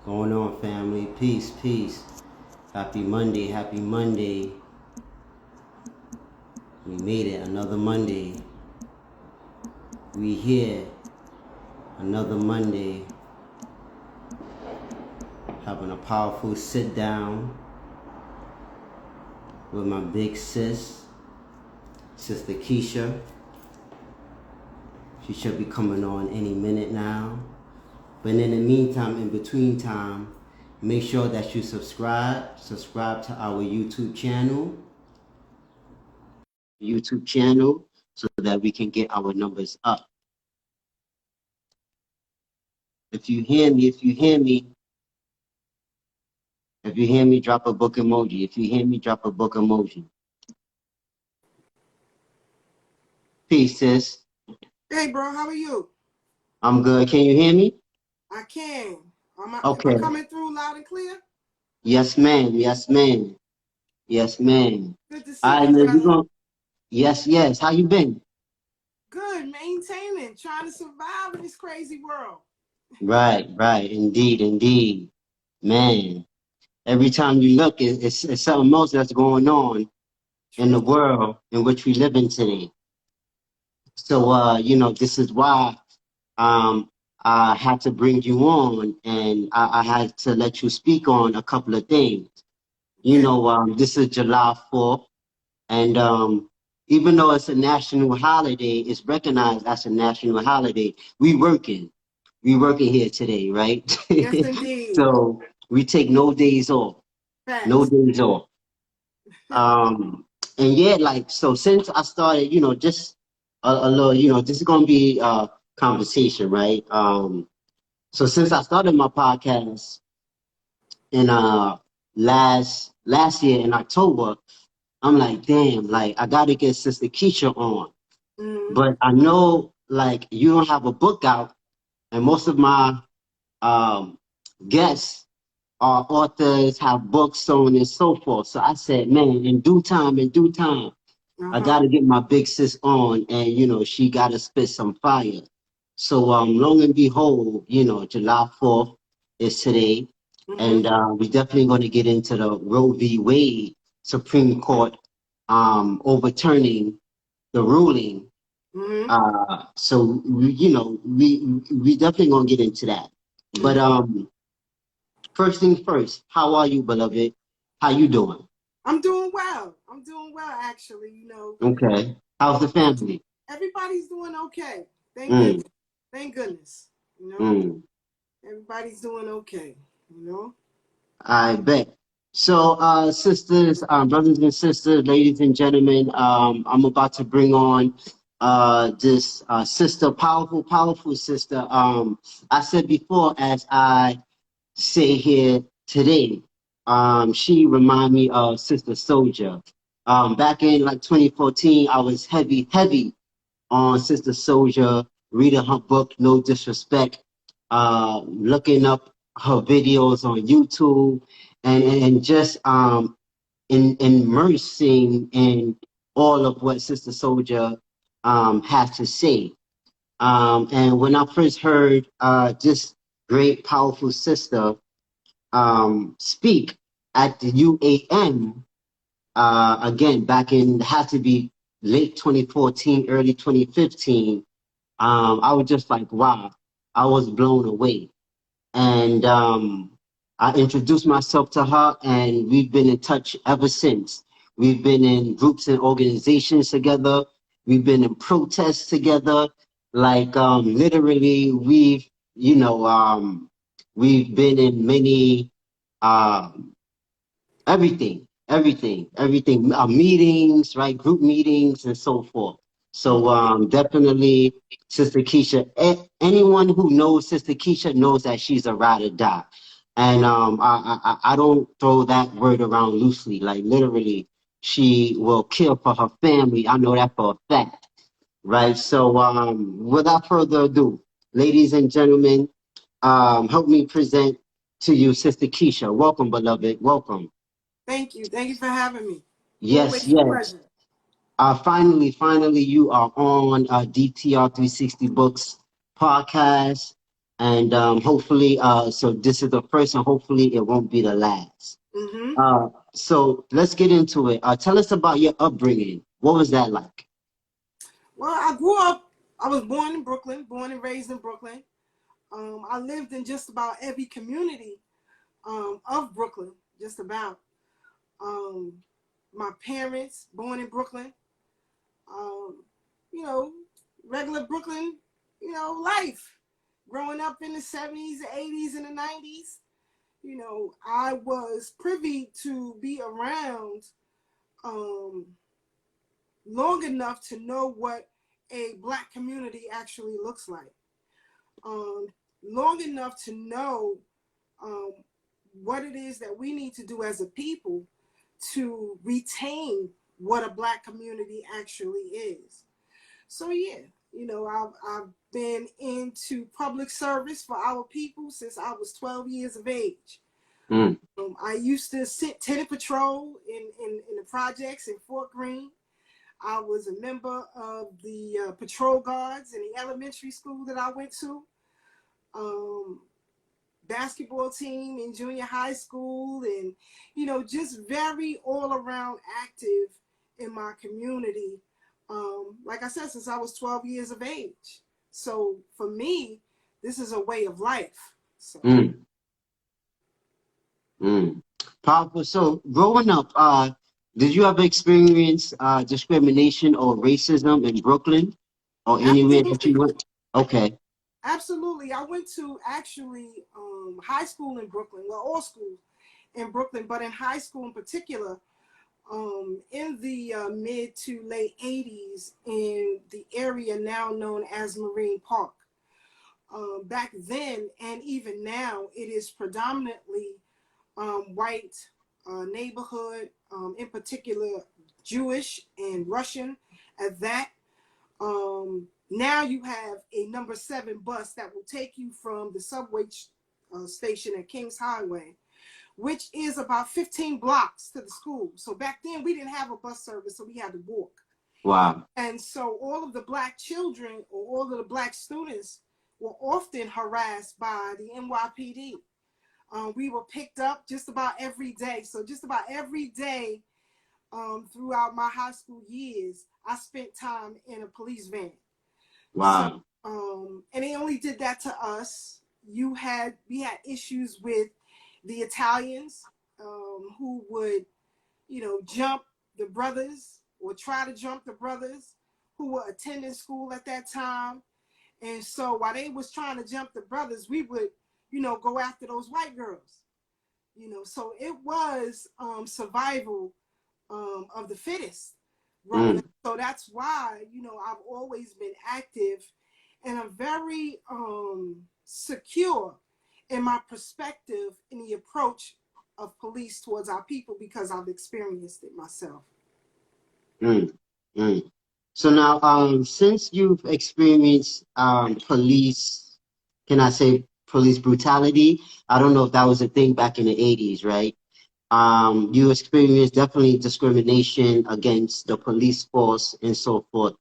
Going on, family? Peace, peace. Happy Monday, happy Monday. We made it, another Monday. We here, another Monday. Having a powerful sit down with my big sis, Sister Keisha. She should be coming on any minute now. But in the meantime, in between time, make sure that you subscribe to our YouTube channel, so that we can get our numbers up. If you hear me, drop a book emoji. If you hear me, drop a book emoji. Peace, sis. Hey, bro, how are you? I'm good. Can you hear me? I can. Am Okay. I coming through loud and clear? Yes, ma'am. Yes, ma'am. Yes, ma'am. Good to see All right, you, man. brother. Yes. How you been? Good, maintaining, trying to survive in this crazy world. Right. Indeed. Man, every time you look, it's something else that's going on in the world in which we live in today. So, this is why I had to bring you on, and I had to let you speak on a couple of things. This is July 4th, and even though it's a national holiday, it's recognized as a national holiday. We working here today, right? Yes, indeed. So we take no days off. Facts. No days off. And yeah, so since I started, just a little, this is gonna be a conversation, right? So since I started my podcast in last year in October, I'm like, damn, like I gotta get Sister Keisha on. Mm-hmm. But I know like you don't have a book out, and most of my guests are authors, have books, so on and so forth. So I said, man, in due time, I gotta get my big sis on, and she gotta spit some fire. So long and behold, July 4th is today, and we're definitely going to get into the Roe v. Wade Supreme Court overturning the ruling. So we definitely gonna get into that. But first thing first, how are you, beloved? How you doing? I'm doing well. Actually. Okay. How's the family? Everybody's doing okay. Thank goodness. Everybody's doing okay. I bet. So, sisters, brothers and sisters, ladies and gentlemen, I'm about to bring on this sister, powerful sister. I said before, as I say here today, she remind me of Sister Soldier. Back in like 2014, I was heavy on Sister Soldier, reading her book, No Disrespect, looking up her videos on YouTube, and just immersing in all of what Sister Soldier has to say. And when I first heard this great, powerful sister speak at the UAM, again, back in, had to be late 2014, early 2015, I was just like, wow, I was blown away. And I introduced myself to her, and we've been in touch ever since. We've been in groups and organizations together. We've been in protests together. Like literally, we've been in many everything, meetings, right? Group meetings and so forth. So definitely, Sister Keisha, anyone who knows Sister Keisha knows that she's a ride or die. And I don't throw that word around loosely. Like literally, she will kill for her family. I know that for a fact, right? So without further ado, ladies and gentlemen, help me present to you Sister Keisha. Welcome, beloved. Welcome. Thank you for having me. Yes. Finally, you are on DTR 360 Books podcast, And hopefully, so this is the first, and hopefully it won't be the last. Mm-hmm. So let's get into it. Tell us about your upbringing. What was that like? Well, I grew up. I was born in Brooklyn, born and raised in Brooklyn. I lived in just about every community of Brooklyn, just about. Um, my parents, born in Brooklyn. Um, you know, regular Brooklyn, life. Growing up in the 70s, the 80s, and the 90s, I was privy to be around um, long enough to know what a black community actually looks like. Um, Long enough to know um, what it is that we need to do as a people to retain what a black community actually is. So yeah, I've been into public service for our people since I was 12 years of age. Mm, I used to sit tenant patrol in the projects in Fort Greene. I was a member of the patrol guards in the elementary school that I went to. Um, Basketball team in junior high school, and just very all around active in my community. Like I said, since I was 12 years of age. So for me, this is a way of life. So mm, mm. Powerful. So growing up, did you ever experience discrimination or racism in Brooklyn or anywhere that absolutely, you went? Okay. absolutely. I went to actually high school in Brooklyn. Well, all schools in Brooklyn, but in high school in particular, in the mid to late 80s in the area now known as Marine Park. Back then and even now, it is predominantly white neighborhood, in particular Jewish and Russian at that. Now you have a number 7 bus that will take you from the subway station at Kings Highway, which is about 15 blocks to the school. So back then we didn't have a bus service, so we had to walk. Wow. And so all of the black children or all of the black students were often harassed by the NYPD. We were picked up just about every day. So just about every day throughout my high school years, I spent time in a police van. So, Wow. and they only did that to us. We had issues with the Italians who would, jump the brothers or try to jump the brothers who were attending school at that time. And so while they was trying to jump the brothers, we would, go after those white girls. So it was survival of the fittest growing up. Mm, So that's why, I've always been active and I'm very secure in my perspective in the approach of police towards our people because I've experienced it myself. mm, mm. So now, since you've experienced police, can I say police brutality? I don't know if that was a thing back in the 80s, right? You experienced definitely discrimination against the police force and so forth.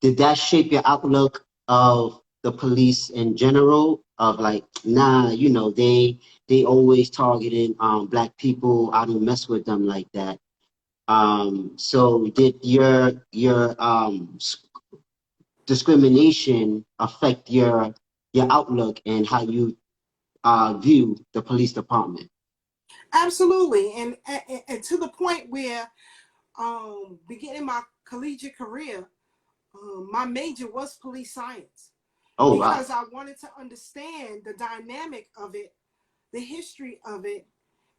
Did that shape your outlook of the police in general? Of like, nah, they always targeting black people. I don't mess with them like that. So did your discrimination affect your outlook and how you view the police department? Absolutely. And to the point where beginning my collegiate career, my major was police science Oh wow. because I wanted to understand the dynamic of it, the history of it,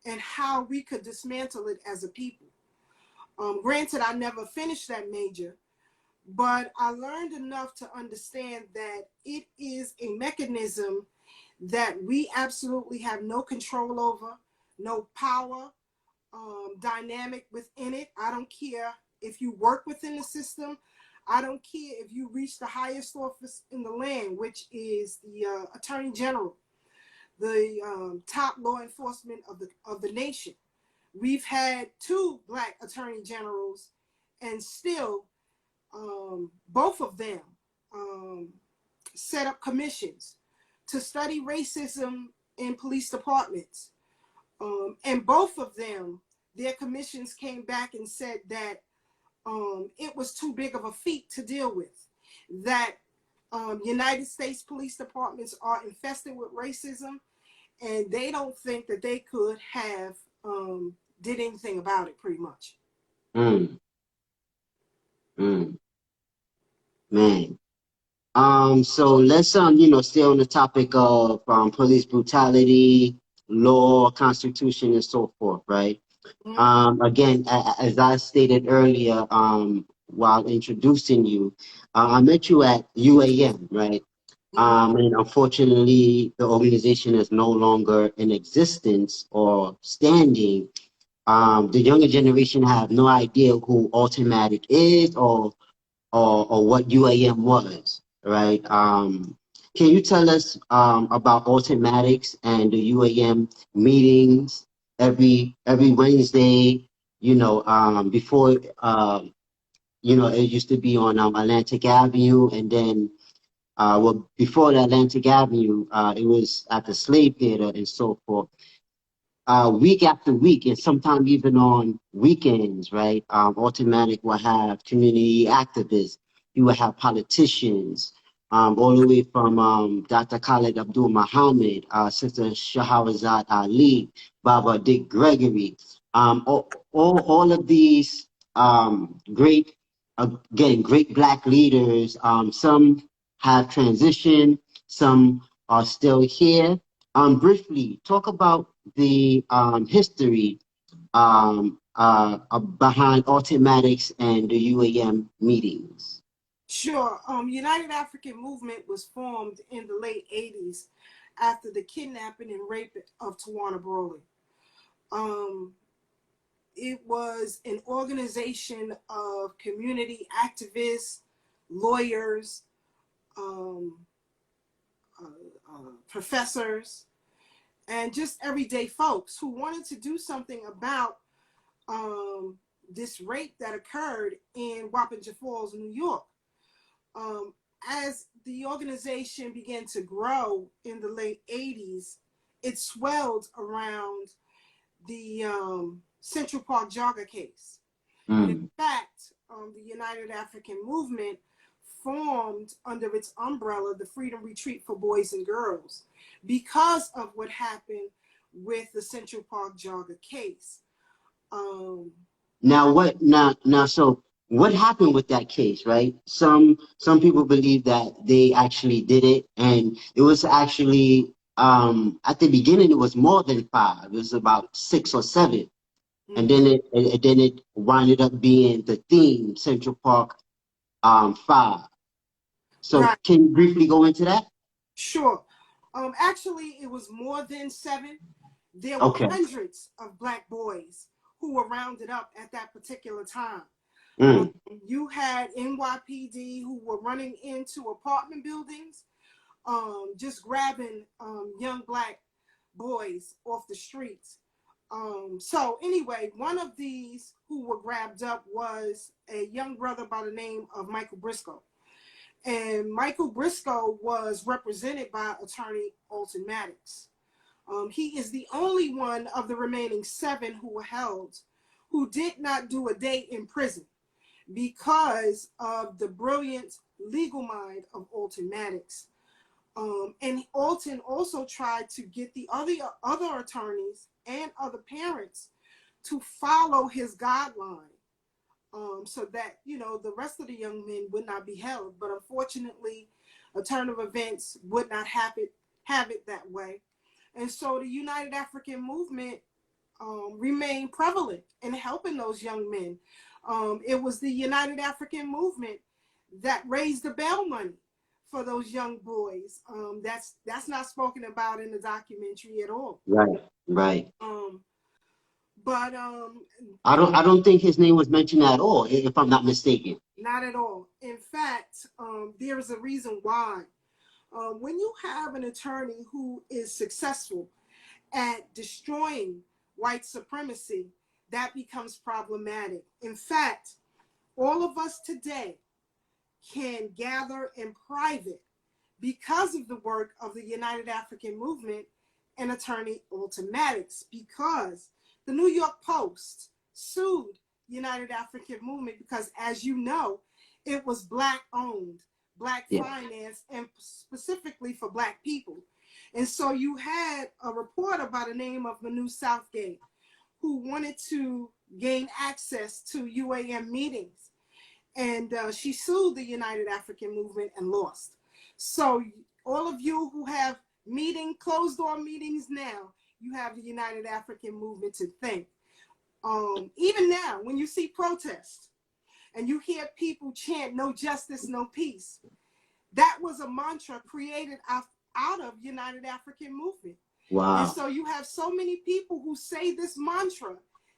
and how we could dismantle it as a people. Granted, I never finished that major, but I learned enough to understand that it is a mechanism that we absolutely have no control over, no power dynamic within it. I don't care if you work within the system. I don't care if you reach the highest office in the land, which is the Attorney General, the top law enforcement of the nation. We've had 2 black attorney generals, and still both of them um, set up commissions to study racism in police departments. And both of them, their commissions came back and said that it was too big of a feat to deal with. That United States police departments are infested with racism, and they don't think that they could have did anything about it, pretty much. Mm, mm, man. So let's stay on the topic of police brutality, law, constitution, and so forth, right? Mm-hmm. Again, as I stated earlier, while introducing you, I met you at UAM, right? Mm-hmm. And unfortunately, the organization is no longer in existence or standing. The younger generation have no idea who Automatic is or what UAM was, right? Can you tell us about Automatics and the UAM meetings every Wednesday? Before it used to be on Atlantic Avenue, and then before the Atlantic Avenue, it was at the Slave Theater and so forth. Week after week, and sometimes even on weekends, right? Automatic will have community activists. You will have politicians, all the way from Dr. Khalid Abdul Muhammad, Sister Shahrazad Ali, Baba Dick Gregory. All of these great, again, great Black leaders. Some have transitioned, some are still here. Briefly, talk about the history behind Automatics and the UAM meetings. Sure. United African Movement was formed in the late 80s after the kidnapping and rape of Tawana Brawley. Um, it was an organization of community activists, lawyers, um, professors, and just everyday folks who wanted to do something about this rape that occurred in Wappinger Falls, New York. Um, as the organization began to grow in the late 80s, it swelled around the Central Park jogger case. And in Mm. fact, the United African Movement formed under its umbrella the Freedom Retreat for Boys and Girls because of what happened with the Central Park jogger case. Um, So what happened with that case, right? Some people believe that they actually did it, and it was actually at the beginning it was more than five. It was about six or seven. And mhm. then it winded up being the theme, Central Park 5. So Right. can you briefly go into that? Sure. Actually, it was more than seven. There were Okay. hundreds of Black boys who were rounded up at that particular time. Um, Mm. you had NYPD who were running into apartment buildings, just grabbing young Black boys off the streets. So anyway, one of these who were grabbed up was a young brother by the name of Michael Briscoe. And Michael Briscoe was represented by attorney Alton Maddox. He is the only one of the remaining seven who were held who did not do a day in prison because of the brilliant legal mind of Alton Maddox. And Alton also tried to get the other attorneys and other parents to follow his guideline, so that the rest of the young men would not be held. But unfortunately, a turn of events would not have it that way, and so the United African Movement remained prevalent in helping those young men. It was the United African Movement that raised the bail money for those young boys. That's not spoken about in the documentary at all. Right, right. Um, but I don't think his name was mentioned at all, if I'm not mistaken. Not at all. In fact, there's a reason why. When you have an attorney who is successful at destroying white supremacy, that becomes problematic. In fact, all of us today can gather in private because of the work of the United African Movement and attorney Alton Maddox, because the New York Post sued United African Movement because, as you know, it was Black owned, Black financed, and specifically for Black people. And so you had a reporter by the name of Manu Southgate who wanted to gain access to UAM meetings. And she sued the United African Movement and lost. So all of you who have closed door meetings now, you have the United African Movement to thank. Even now, when you see protests and you hear people chant "No justice, no peace," that was a mantra created out of United African Movement. Wow. And so you have so many people who say this mantra,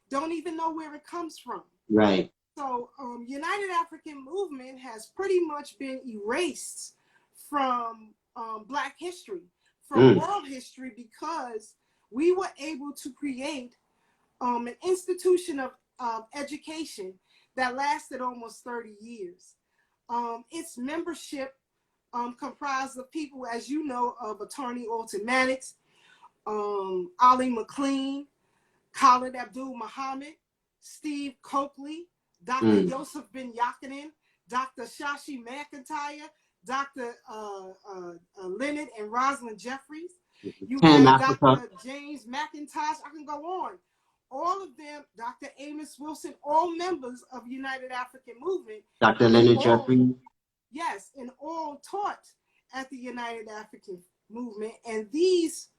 don't even know where it comes from. Right. So United African Movement has pretty much been erased from Black history, from world history, because we were able to create an institution of education that lasted almost 30 years. Its membership comprised of people, as you know, of attorney Alton Maddox, Ali McLean, Khalid Abdul Muhammad, Steve Coakley, Dr. Yosef Ben Yakinen, Dr. Shashi McIntyre, Dr. Leonard and Rosalind Jeffries. You have Dr. James McIntosh. I can go on. All of them, Dr. Amos Wilson, all members of United African Movement. Dr. Leonard Jeffries. Yes, and all taught at the United African Movement. And these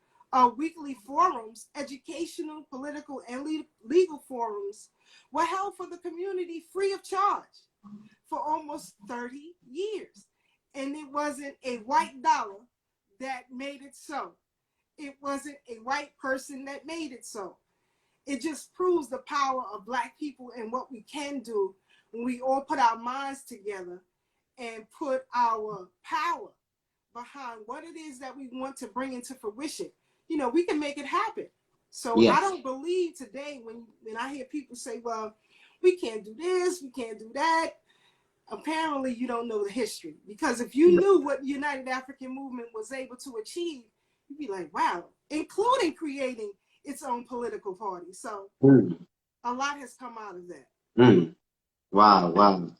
weekly forums, educational, political, and legal forums, were held for the community free of charge for almost 30 years. And it wasn't a white dollar that made it so. It wasn't a white person that made it so. It just proves the power of Black people and what we can do when we all put our minds together and put our power behind what it is that we want to bring into fruition. You know, we can make it happen. So I don't believe today when I hear people say, well, we can't do this, we can't do that. Apparently you don't know the history, because if you knew what the United African Movement was able to achieve, you'd be like, wow, including creating its own political party. So a lot has come out of that. Wow.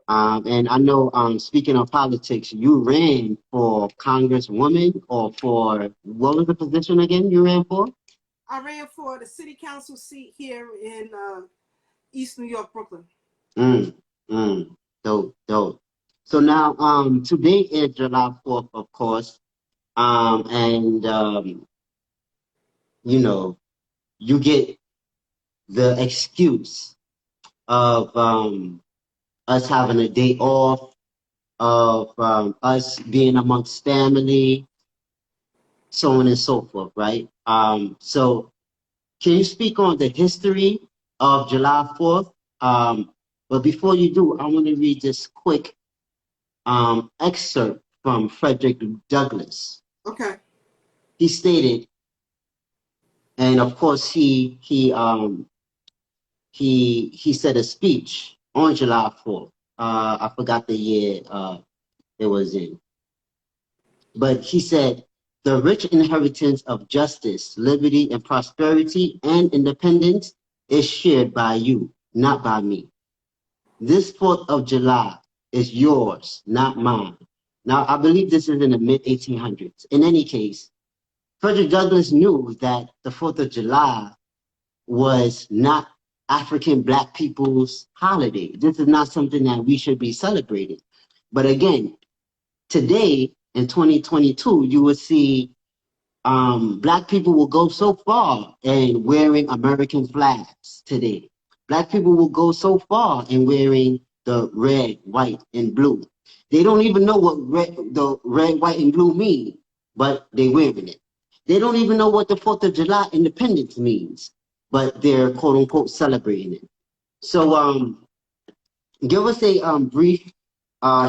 And I know, speaking of politics, you ran for Congresswoman, or for, what was the position again you ran for? I ran for the city council seat here in East New York, Brooklyn. Dope. So now, today is July 4th, of course. And you know, you get the excuse of us having a day off, of us being amongst family, so on and so forth, right? So can you speak on the history of July 4th? But before you do, I want to read this quick excerpt from Frederick Douglass. Okay. He stated, and of course he said a speech on July 4th. I forgot the year it was in. But he said, "The rich inheritance of justice, liberty, and prosperity and independence is shared by you, not by me. This 4th of July is yours, not mine." Now, I believe this is in the mid-1800s. In any case, Frederick Douglass knew that the 4th of July was not African Black people's holiday. This is not something that we should be celebrating. But again, today in 2022, you will see Black people will go so far in wearing American flags today. Black people will go so far in wearing the red, white, and blue. They don't even know what the red, white, and blue mean, but they're wearing it. They don't even know what the 4th of July independence means, but they're quote unquote celebrating it. So give us a brief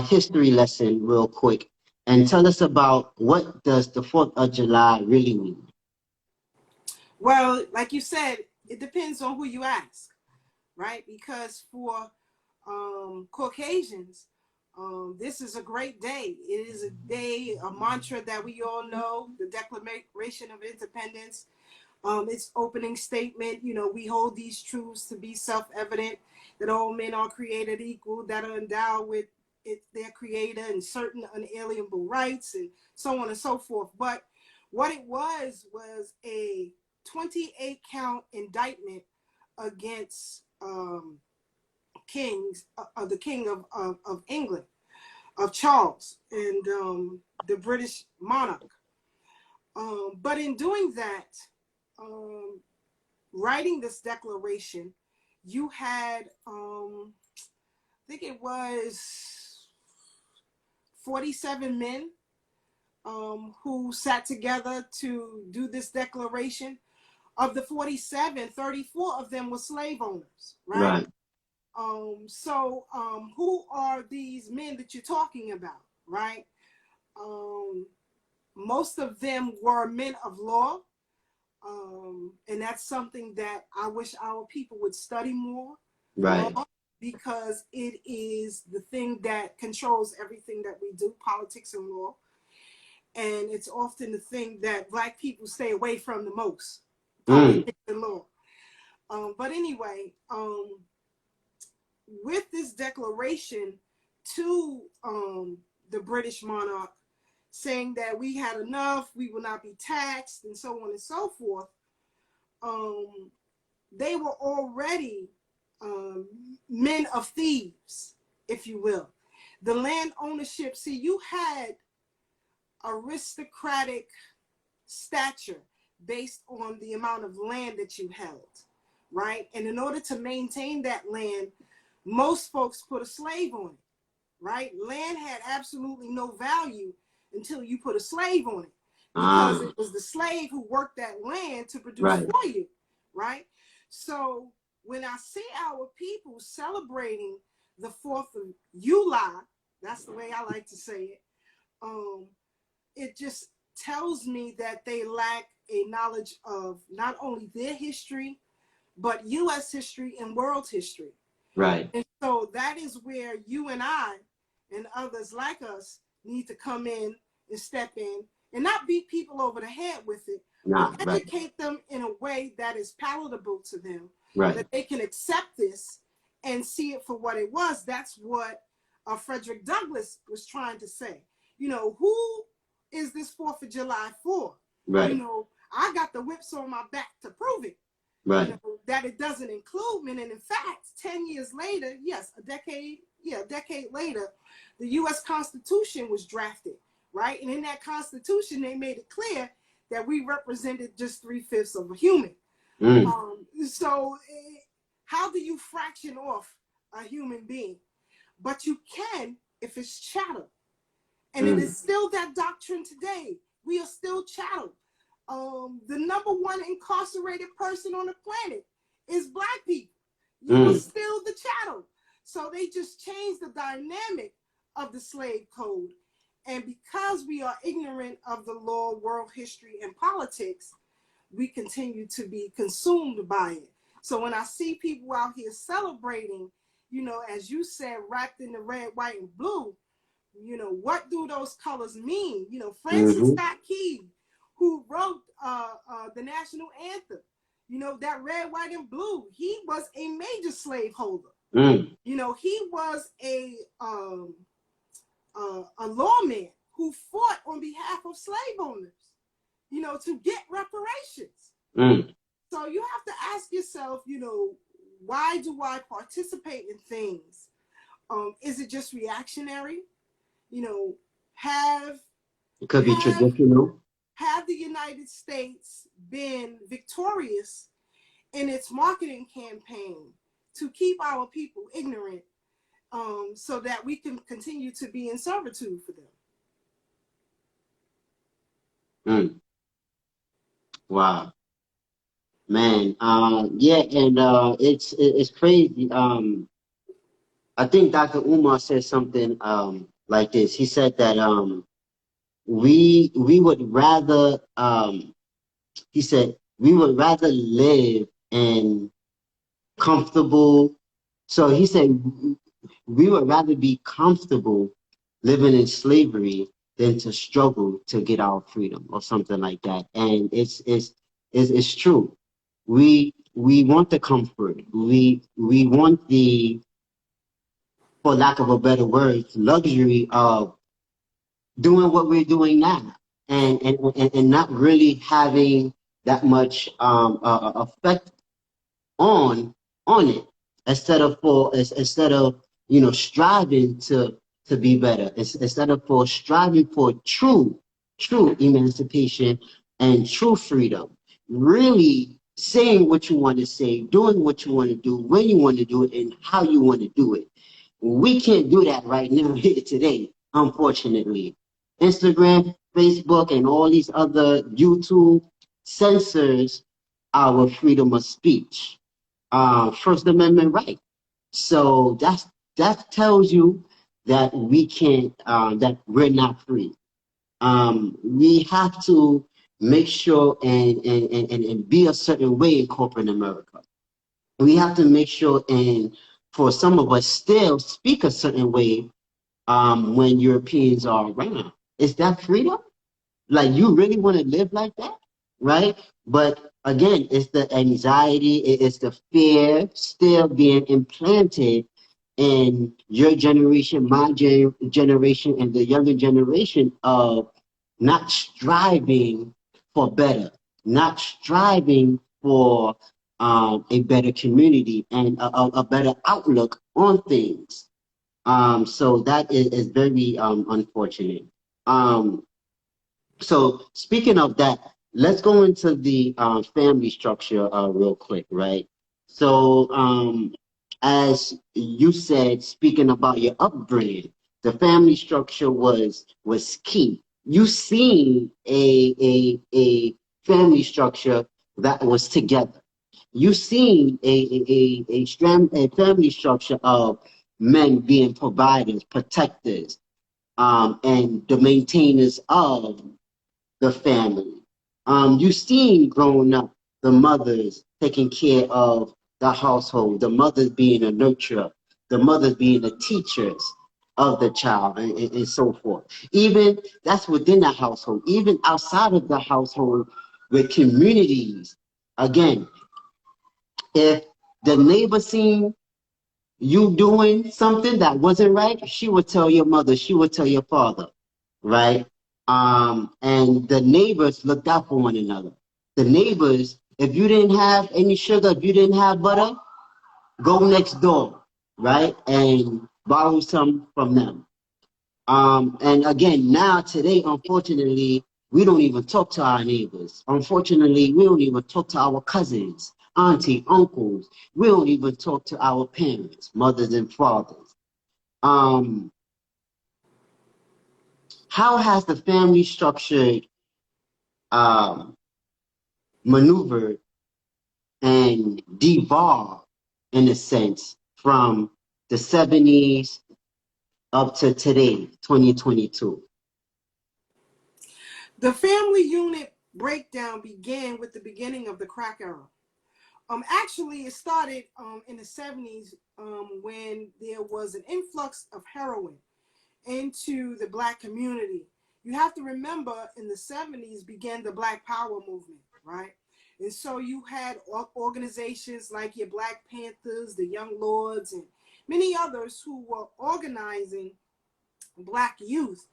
history lesson real quick, and tell us about what does the 4th of July really mean? Well, like you said, it depends on who you ask, right? Because for Caucasians, This is a great day. It is a day, a mantra that we all know, the Declaration of Independence. Its opening statement, we hold these truths to be self-evident, that all men are created equal, that are endowed with their creator and certain unalienable rights, and so on and so forth. But what it was a 28 count indictment against the king of England, of Charles, and the British monarch. But in doing that, writing this declaration, you had, I think it was 47 men who sat together to do this declaration. Of the 47, 34 of them were slave owners, right? So who are these men that you're talking about, right? Most of them were men of law. And that's something that I wish our people would study more. Right. Law, because it is the thing that controls everything that we do, politics and law. And it's often the thing that Black people stay away from the most, politics and law. But anyway, with this declaration to the British monarch, saying that we had enough, we will not be taxed, and so on and so forth, they were already men of thieves, if you will. The land ownership, see, you had aristocratic stature based on the amount of land that you held, right? And in order to maintain that land, most folks put a slave on it, right? Land had absolutely no value until you put a slave on it, because it was the slave who worked that land to produce for you, right? So when I see our people celebrating the 4th of July, that's the way I like to say it, it just tells me that they lack a knowledge of not only their history, but U.S. history and world history. Right. And so that is where you and I and others like us need to come in and step in and not beat people over the head with it, but educate them in a way that is palatable to them, that they can accept this and see it for what it was. That's what Frederick Douglass was trying to say. Who is this 4th of July for? Right. I got the whips on my back to prove it. Right. That it doesn't include men. And in fact, 10 years later, yes, a decade later, the U.S. Constitution was drafted, right? And in that Constitution, they made it clear that we represented just 3/5 of a human. So how do you fraction off a human being? But you can if it's chattel. And it is still that doctrine today. We are still chattel. The number one incarcerated person on the planet is Black people. You are still the chattel. So they just changed the dynamic of the slave code. And because we are ignorant of the law, world history, and politics, we continue to be consumed by it. So when I see people out here celebrating, as you said, wrapped in the red, white, and blue, what do those colors mean? Francis Scott Key, who wrote the national anthem, that red, white, and blue, he was a major slaveholder. He was a lawman who fought on behalf of slave owners, to get reparations. So you have to ask yourself, why do I participate in things? Is it just reactionary? It could be traditional. Have the United States been victorious in its marketing campaign to keep our people ignorant, so that we can continue to be in servitude for them? Wow, man. Yeah, and it's crazy. I think Dr. Umar said something like this. He said that we would rather he said we would rather live in comfortable. So he said We would rather be comfortable living in slavery than to struggle to get our freedom or something like that. And it's true. We want the comfort. We want the, for lack of a better word, luxury of doing what we're doing now, and not really having that much effect on it, instead of striving to be better, instead of for striving for true emancipation and true freedom, really saying what you want to say, doing what you want to do, when you want to do it, and how you want to do it. We can't do that right now here today, unfortunately. Instagram, Facebook, and all these other YouTube censors our freedom of speech, First Amendment right. So that tells you that we can't, that we're not free. We have to make sure and be a certain way in corporate America. We have to make sure, and for some of us still speak a certain way when Europeans are around. Is that freedom? Like, you really want to live like that, right? But again, it's the anxiety, it's the fear still being implanted in your generation, my generation, and the younger generation of not striving for better, not striving for a better community and a better outlook on things. So that is very unfortunate. Um, so speaking of that, let's go into the family structure real quick, right? So as you said, speaking about your upbringing, the family structure was key. You seen a family structure that was together. You seen a family structure of men being providers, protectors, and the maintainers of the family. You seen growing up the mothers taking care of the household, the mothers being a nurturer, the mothers being the teachers of the child, and so forth. Even that's within the household, even outside of the household with communities. Again, if the neighbor seen you doing something that wasn't right, she would tell your mother, she would tell your father, right? And the neighbors looked out for one another. The neighbors, if you didn't have any sugar, if you didn't have butter, go next door, right? And borrow some from them. And again, now today, unfortunately, we don't even talk to our neighbors. Unfortunately, we don't even talk to our cousins, auntie, uncles. We don't even talk to our parents, mothers and fathers. Um, how has the family structured, um, maneuvered and devolved in a sense from the 70s up to today, 2022? The family unit breakdown began with the beginning of the crack era. Actually, it started in the 70s when there was an influx of heroin into the black community. You have to remember in the 70s began the Black Power movement, right? And so you had organizations like your Black Panthers, the Young Lords, and many others who were organizing black youth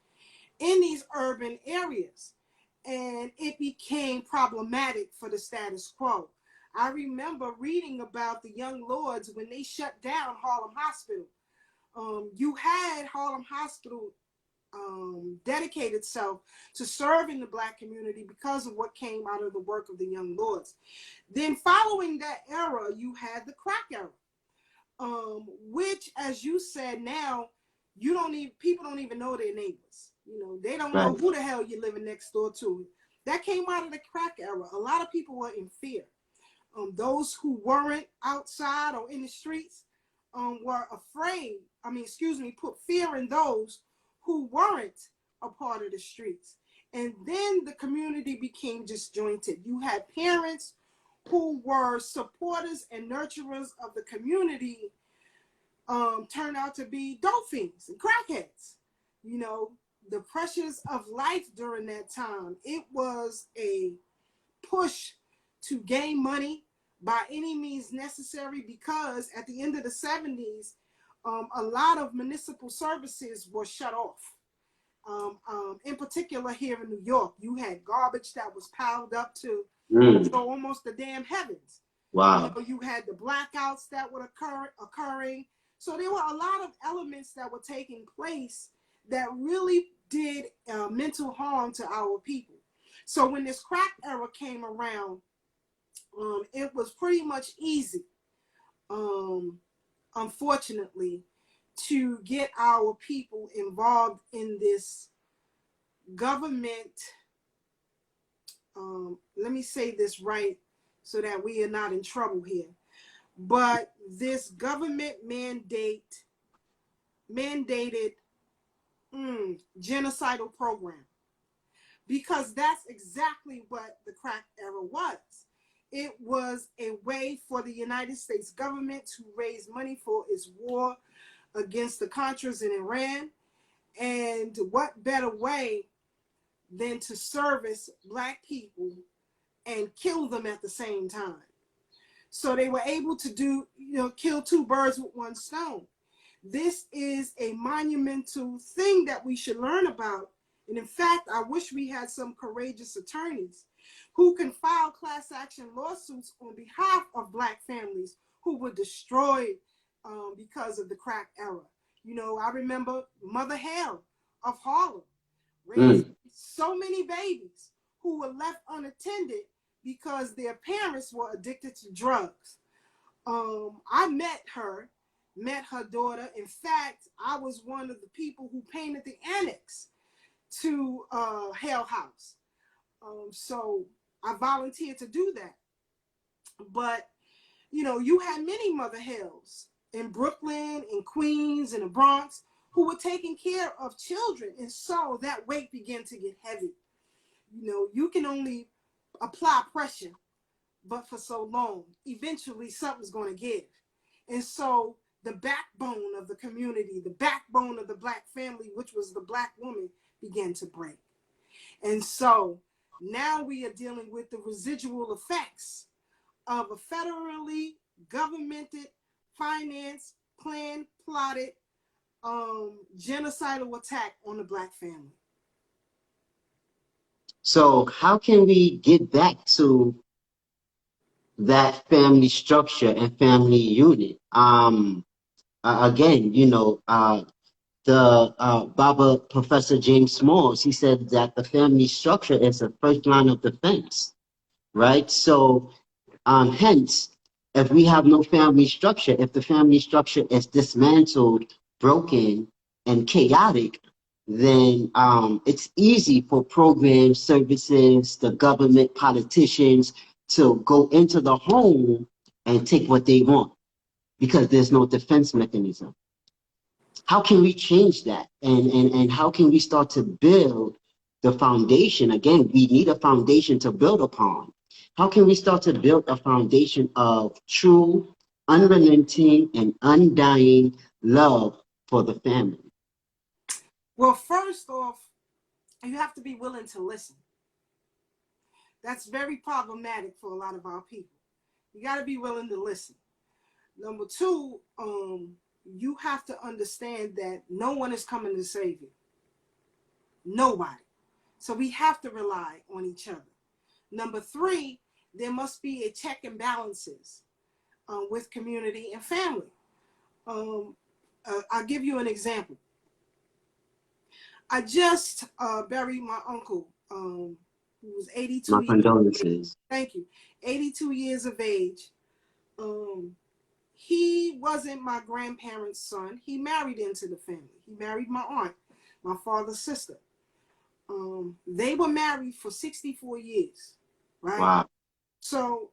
in these urban areas. And it became problematic for the status quo. I remember reading about the Young Lords when they shut down Harlem Hospital. You had Harlem Hospital dedicate itself to serving the black community because of what came out of the work of the Young Lords. Then following that era, you had the crack era, which, as you said, now you don't even people don't even know their neighbors. You know, they don't know Right. who the hell you're living next door to. That came out of the crack era. A lot of people were in fear. Those who weren't outside or in the streets were afraid. Put fear in those who weren't a part of the streets. And then the community became disjointed. You had parents who were supporters and nurturers of the community turned out to be dope fiends and crackheads. You know, the pressures of life during that time, it was a push to gain money by any means necessary, because at the end of the 70s, a lot of municipal services were shut off. In particular, here in New York, you had garbage that was piled up to almost the damn heavens. Wow. You know, you had the blackouts that would occurring. So there were a lot of elements that were taking place that really did mental harm to our people. So when this crack era came around, it was pretty much easy, unfortunately, to get our people involved in this government. Let me say this right so that we are not in trouble here. But this government mandated genocidal program, because that's exactly what the crack era was. It was a way for the United States government to raise money for its war against the Contras in Iran. And what better way than to service Black people and kill them at the same time? So they were able to kill two birds with one stone. This is a monumental thing that we should learn about. And in fact, I wish we had some courageous attorneys who can file class action lawsuits on behalf of Black families who were destroyed because of the crack era. You know, I remember Mother Hale of Harlem raised so many babies who were left unattended because their parents were addicted to drugs. I met her daughter. In fact, I was one of the people who painted the annex to Hale House. So I volunteered to do that. But, you know, you had many Mother Hales in Brooklyn, in Queens, in the Bronx, who were taking care of children. And so that weight began to get heavy. You know, you can only apply pressure, but for so long. Eventually, something's going to give. And so the backbone of the community, the backbone of the Black family, which was the Black woman, began to break. And so now we are dealing with the residual effects of a federally governmented, financed, planned, plotted genocidal attack on the Black family. So how can we get back to that family structure and family unit? Again, you know, the Baba Professor James Smalls, he said that the family structure is the first line of defense, right? So hence, if we have no family structure, if the family structure is dismantled, broken, and chaotic, then it's easy for programs, services, the government, politicians to go into the home and take what they want because there's no defense mechanism. How can we change that? And how can we start to build the foundation? Again, we need a foundation to build upon. How can we start to build a foundation of true, unrelenting, and undying love for the family? Well, first off, you have to be willing to listen. That's very problematic for a lot of our people. You got to be willing to listen. Number two, you have to understand that no one is coming to save you. Nobody. So we have to rely on each other. Number three, there must be a check and balances with community and family. I'll give you an example. I just buried my uncle, who was 82 My years condolences. Thank you. 82 years of age. He wasn't my grandparents' son. He married into the family. He married my aunt, my father's sister. They were married for 64 years, right? Wow. So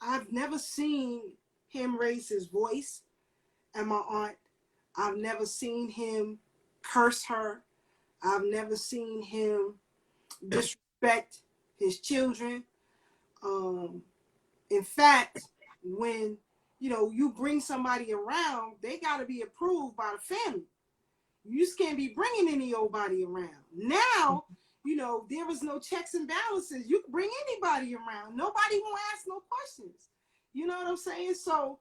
I've never seen him raise his voice at my aunt. I've never seen him curse her. I've never seen him disrespect his children. In fact, when you know, you bring somebody around, they got to be approved by the family. You just can't be bringing any old body around. Now, you know, there is no checks and balances. You can bring anybody around. Nobody won't ask no questions. You know what I'm saying? So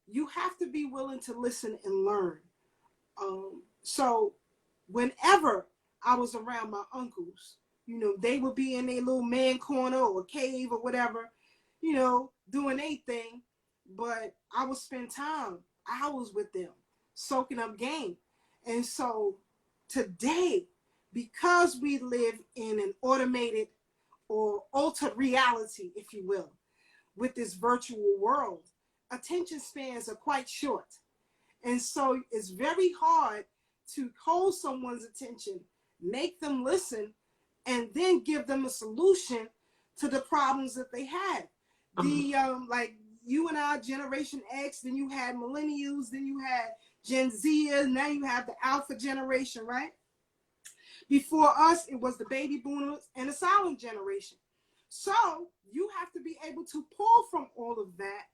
you have to be willing to listen and learn. So whenever I was around my uncles, you know, they would be in their little man corner or cave or whatever, you know, doing their thing. But I would spend hours with them, soaking up game. And so today, because we live in an automated or altered reality, if you will, with this virtual world, attention spans are quite short. And so it's very hard to hold someone's attention, make them listen, and then give them a solution to the problems that they had. The like you and I, Generation X, then you had millennials, then you had Gen Z, now you have the Alpha generation, right? Before us, it was the baby boomers and the silent generation. So you have to be able to pull from all of that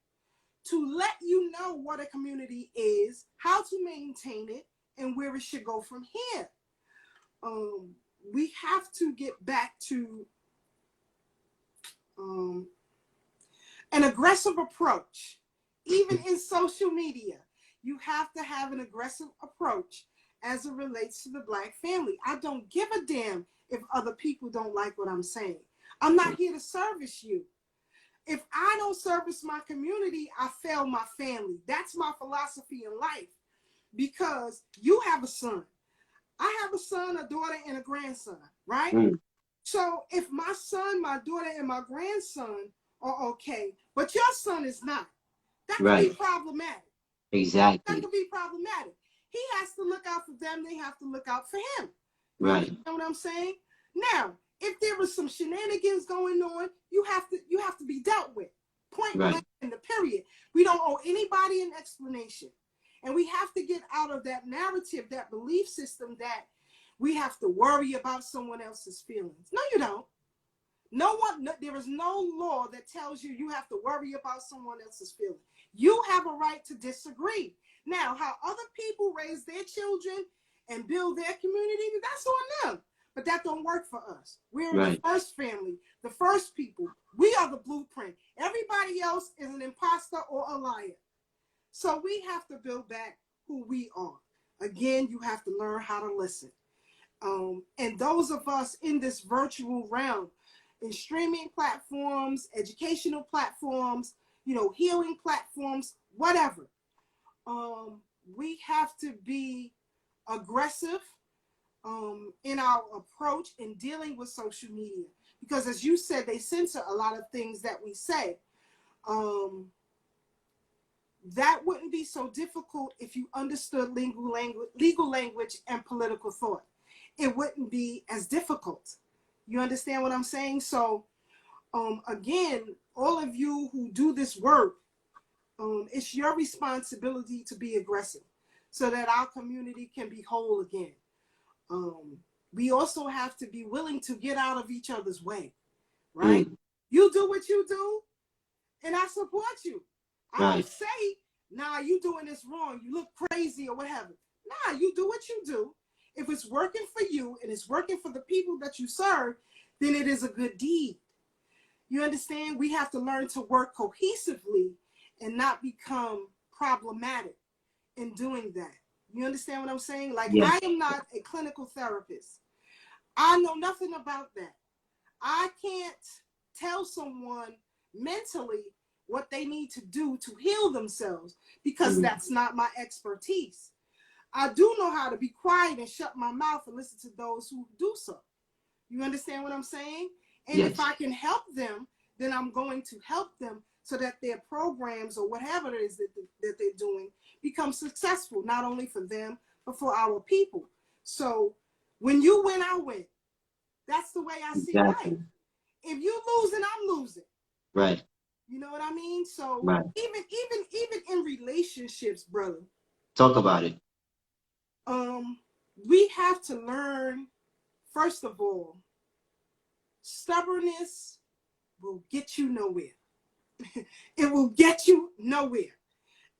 to let you know what a community is, how to maintain it, and where it should go from here. We have to get back to an aggressive approach. Even in social media, you have to have an aggressive approach as it relates to the Black family. I don't give a damn if other people don't like what I'm saying. I'm not here to service you. If I don't service my community, I fail my family. That's my philosophy in life. Because you have a son. I have a son, a daughter, and a grandson, right? So if my son, my daughter, and my grandson are okay, but your son is not, that could be problematic. Exactly. That could be problematic. He has to look out for them. They have to look out for him. Right. You know what I'm saying? Now, if there was some shenanigans going on, you have to be dealt with. Point blank in the period. We don't owe anybody an explanation. And we have to get out of that narrative, that belief system that we have to worry about someone else's feelings. No, you don't. There is no law that tells you you have to worry about someone else's feelings. You have a right to disagree. Now, how other people raise their children and build their community, that's on them. But that don't work for us. We're the first family, the first people. We are the blueprint. Everybody else is an imposter or a liar. So we have to build back who we are. Again, you have to learn how to listen. And those of us in this virtual realm, in streaming platforms, educational platforms, you know, healing platforms, whatever, we have to be aggressive in our approach in dealing with social media. Because as you said, they censor a lot of things that we say. That wouldn't be so difficult if you understood legal language and political thought. It wouldn't be as difficult. You understand what I'm saying? So, again, all of you who do this work, it's your responsibility to be aggressive so that our community can be whole again. We also have to be willing to get out of each other's way, right? You do what you do, and I support you. I don't say, nah, you doing this wrong. You look crazy or whatever. Nah, you do what you do. If it's working for you and it's working for the people that you serve, then it is a good deed. You understand? We have to learn to work cohesively and not become problematic in doing that. You understand what I'm saying? Like, I am not a clinical therapist. I know nothing about that. I can't tell someone mentally what they need to do to heal themselves because that's not my expertise. I do know how to be quiet and shut my mouth and listen to those who do so. You understand what I'm saying? And if I can help them, then I'm going to help them so that their programs or whatever it is that they're doing become successful, not only for them, but for our people. So when you win, I win. That's the way I see life. If you losing, I'm losing. Right. You know what I mean? So even in relationships, brother. Talk about it. We have to learn, first of all, stubbornness will get you nowhere. It will get you nowhere.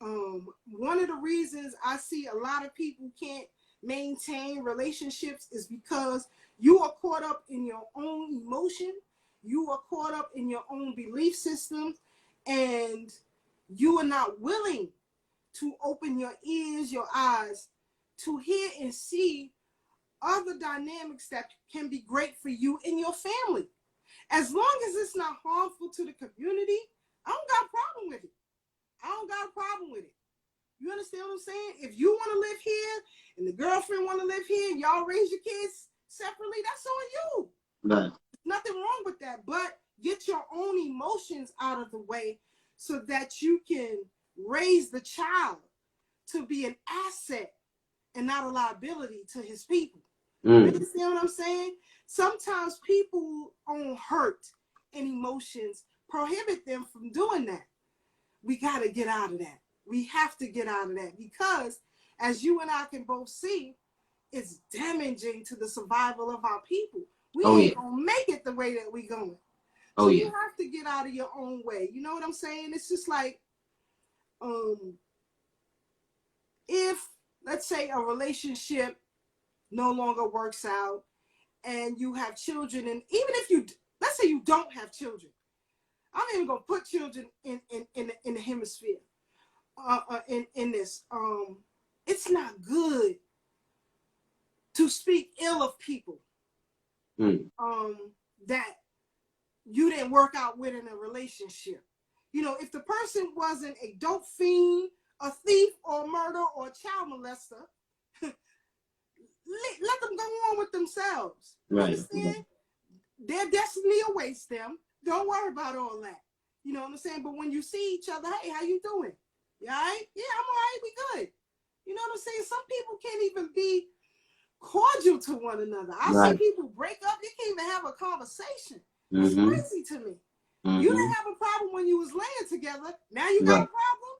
One of the reasons I see a lot of people can't maintain relationships is because you are caught up in your own emotion, you are caught up in your own belief system, and you are not willing to open your ears, your eyes, to hear and see other dynamics that can be great for you and your family. As long as it's not harmful to the community, I don't got a problem with it. I don't got a problem with it. You understand what I'm saying? If you want to live here and the girlfriend want to live here and y'all raise your kids separately, that's on you. Right. Nothing wrong with that. But get your own emotions out of the way so that you can raise the child to be an asset and not a liability to his people. You understand what I'm saying? Sometimes people own hurt and emotions prohibit them from doing that. We got to get out of that. We have to get out of that because, as you and I can both see, it's damaging to the survival of our people. We ain't gonna make it the way that we going. So you have to get out of your own way. You know what I'm saying? It's just like, if, let's say, a relationship no longer works out and you have children, and even if you, let's say you don't have children, I'm even gonna put children in the hemisphere. In this, it's not good to speak ill of people that you didn't work out with in a relationship. You know, if the person wasn't a dope fiend, a thief, or a murderer, or a child molester, let them go on with themselves. You understand? Their destiny awaits them. Don't worry about all that. You know what I'm saying? But when you see each other, hey, how you doing? You all right? Yeah, I'm all right. We good. You know what I'm saying? Some people can't even be cordial to one another. I see people break up. You can't even have a conversation. It's crazy to me. You didn't have a problem when you was laying together. Now you got a problem?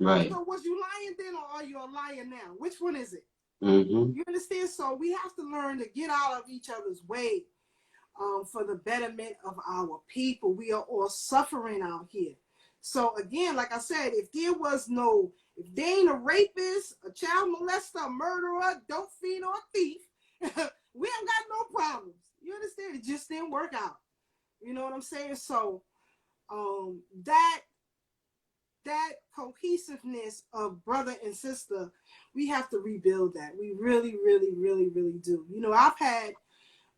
Right. So was you lying then or are you a liar now? Which one is it? You understand? So we have to learn to get out of each other's way for the betterment of our people. We are all suffering out here. So again, like I said, if there ain't a rapist, a child molester, a murderer, dope fiend, or a thief, we ain't got no problems. You understand? It just didn't work out. You know what I'm saying? So that cohesiveness of brother and sister, we have to rebuild that. We really, really, really, really do. You know, I've had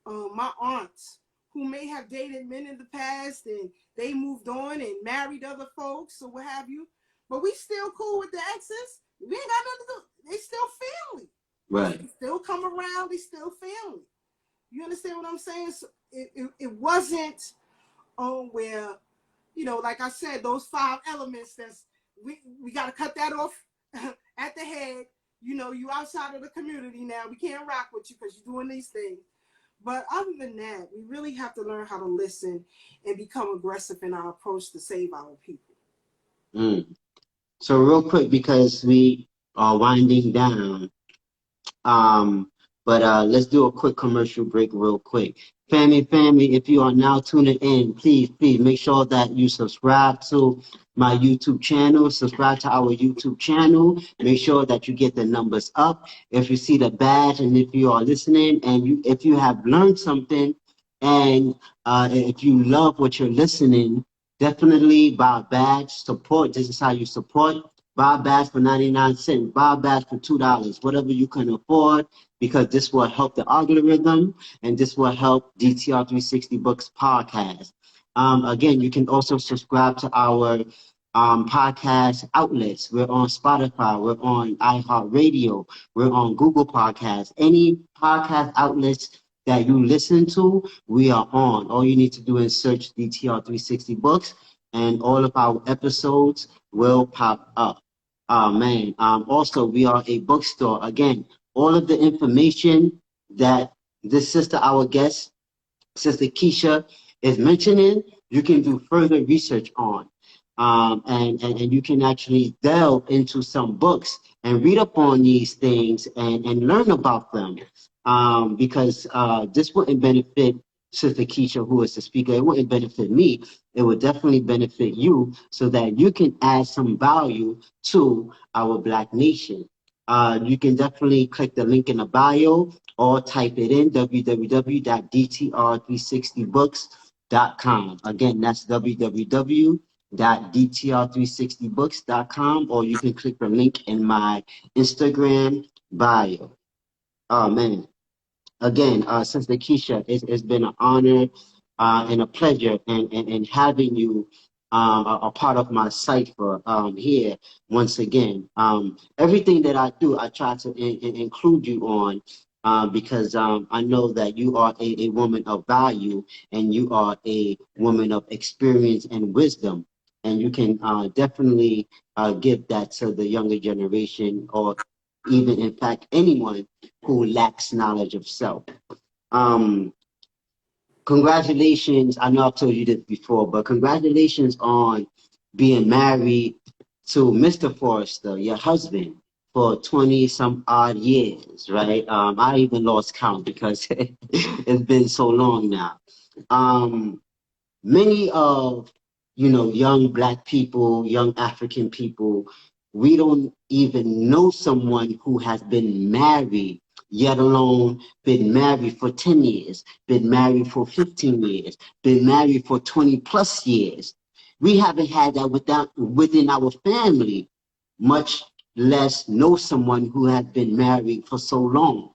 my aunts who may have dated men in the past and they moved on and married other folks or what have you, but we still cool with the exes. We ain't got nothing to do. They still family. Right. They still come around. They still family. You understand what I'm saying? So it wasn't where, you know, like I said, those 5 elements that's we got to cut that off at the head. You know, you outside of the community now. We can't rock with you because you're doing these things. But other than that, we really have to learn how to listen and become aggressive in our approach to save our people. So real quick, because we are winding down, but let's do a quick commercial break real quick. Family, if you are now tuning in, please make sure that you subscribe to my YouTube channel. Subscribe to our YouTube channel. Make sure that you get the numbers up. If you see the badge and if you are listening and if you have learned something and if you love what you're listening, definitely buy a badge. Support. This is how you support. Buy a badge for 99 cents. Buy a badge for $2. Whatever you can afford, because this will help the algorithm and this will help DTR 360 Books podcast. Again, you can also subscribe to our podcast outlets. We're on Spotify. We're on iHeart Radio. We're on Google Podcasts. Any podcast outlets that you listen to, we are on. All you need to do is search DTR 360 Books, and all of our episodes will pop up. Man. Also, we are a bookstore. Again, all of the information that this sister, our guest, Sister Keisha, is mentioning, you can do further research on. And you can actually delve into some books and read up on these things and learn about them. Because this wouldn't benefit Sister Keisha, who is the speaker. It wouldn't benefit me. It would definitely benefit you so that you can add some value to our Black nation. You can definitely click the link in the bio or type it in www.dtr360books.com. Again, that's www.dtr360books.com, or you can click the link in my Instagram bio. Oh, man. Again, Sister Keisha, it's been an honor and a pleasure and having you a part of my cipher here once again. Everything that I do, I try to include you on because I know that you are a woman of value and you are a woman of experience and wisdom. And you can definitely give that to the younger generation or even, in fact, anyone who lacks knowledge of self. Um, Congratulations. I know I've told you this before, but congratulations on being married to Mr. Forrester, your husband, for 20 some odd years, right? I even lost count because it's been so long now. Um, Many of young Black people, young African people, we don't even know someone who has been married, yet alone been married for 10 years, been married for 15 years, been married for 20 plus years. We haven't had that within our family, much less know someone who has been married for so long.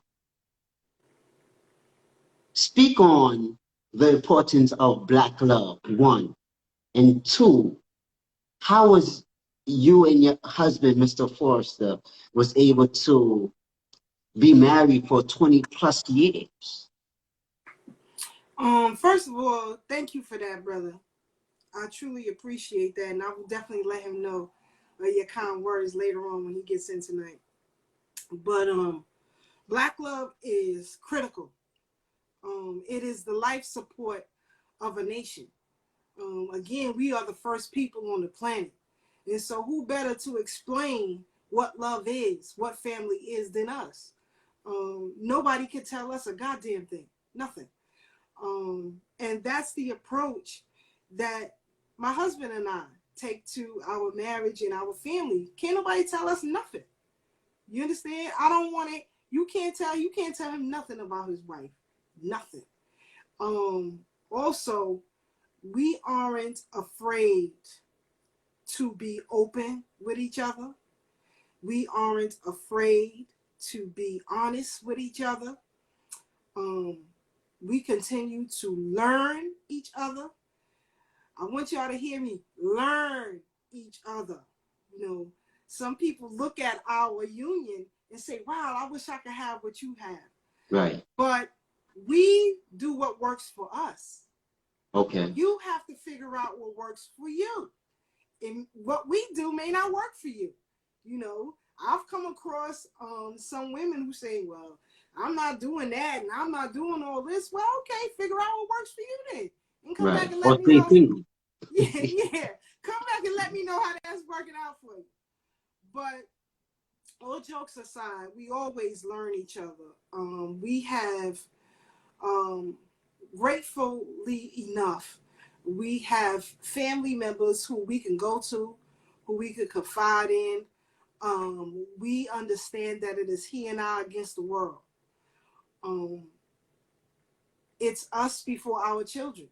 Speak on the importance of Black love, one. And two, how was you and your husband, Mr. Forrester, was able to be married for 20 plus years? First of all, thank you for that, brother. I truly appreciate that, and I will definitely let him know your kind words later on when he gets in tonight. But Black love is critical. It is the life support of a nation. Again, we are the first people on the planet. And so who better to explain what love is, what family is than us? Nobody can tell us a goddamn thing. Nothing. And that's the approach that my husband and I take to our marriage and our family. Can't nobody tell us nothing. You understand? I don't want it. You can't tell him nothing about his wife. Nothing. Also, we aren't afraid to be open with each other. We aren't afraid to be honest with each other. We continue to learn each other. I want y'all to hear me. Learn each other. Some people look at our union and say, wow, I wish I could have what you have. Right. But we do what works for us. Okay. You have to figure out what works for you. And what we do may not work for you. I've come across some women who say, well, I'm not doing that and I'm not doing all this. Well, okay, figure out what works for you then. And come back and let me know. Yeah. Come back and let me know how that's working out for you. But all jokes aside, we always learn each other. We have, gratefully enough, we have family members who we can go to, who we could confide in. We understand that it is he and I against the world. It's us before our children.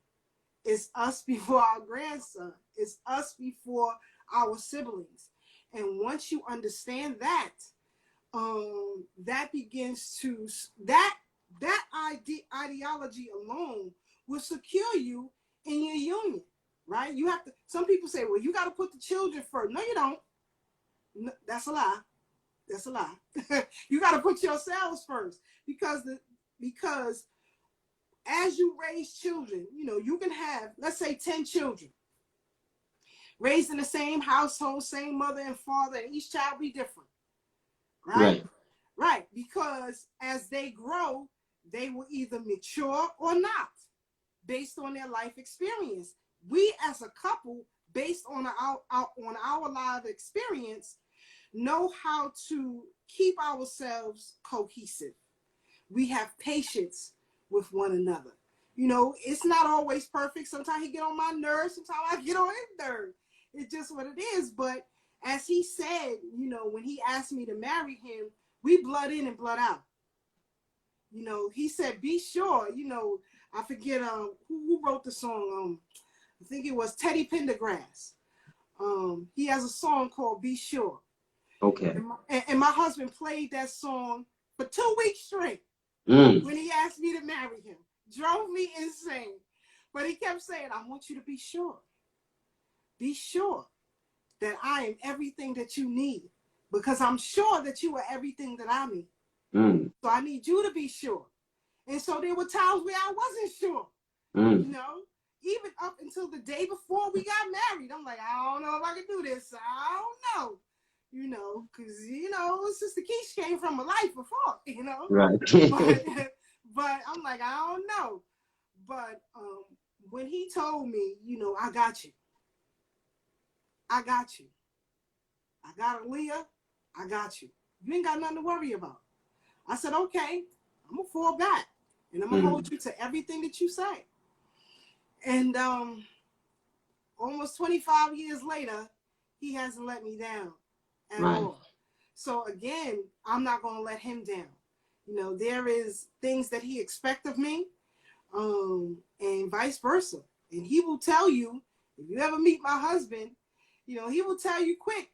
It's us before our grandson. It's us before our siblings. And once you understand that, that begins to that ideology alone will secure you in your union, right? You have to. Some people say, "Well, you got to put the children first." No, you don't. No, that's a lie. That's a lie. You got to put yourselves first because as you raise children, you can have, let's say, 10 children raised in the same household, same mother and father, and each child be different, right? Right, because as they grow, they will either mature or not, based on their life experience. We as a couple, based on our life experience, know how to keep ourselves cohesive. We have patience with one another. You know, it's not always perfect. Sometimes he get on my nerves. Sometimes I get on his nerves. It's just what it is. But as he said, you know, when he asked me to marry him, we blood in and blood out. You know, he said, be sure, you know, I forget who wrote the song. I think it was Teddy Pendergrass. He has a song called Be Sure. Okay. And my husband played that song for 2 weeks straight when he asked me to marry him. Drove me insane. But he kept saying, I want you to be sure. Be sure that I am everything that you need, because I'm sure that you are everything that I need. So I need you to be sure. And so there were times where I wasn't sure, you know, even up until the day before we got married. I'm like, I don't know if I can do this. I don't know, you know, because, you know, Sister Keisha came from a life before, you know. Right. but I'm like, I don't know. But when he told me, you know, I got you. I got you. I got Aaliyah. I got you. You ain't got nothing to worry about. I said, okay, I'm going to fall back. And I'm going to hold you to everything that you say. And almost 25 years later, he hasn't let me down at all. So again, I'm not going to let him down. You know, there is things that he expects of me, and vice versa. And he will tell you, if you ever meet my husband, you know, he will tell you quick,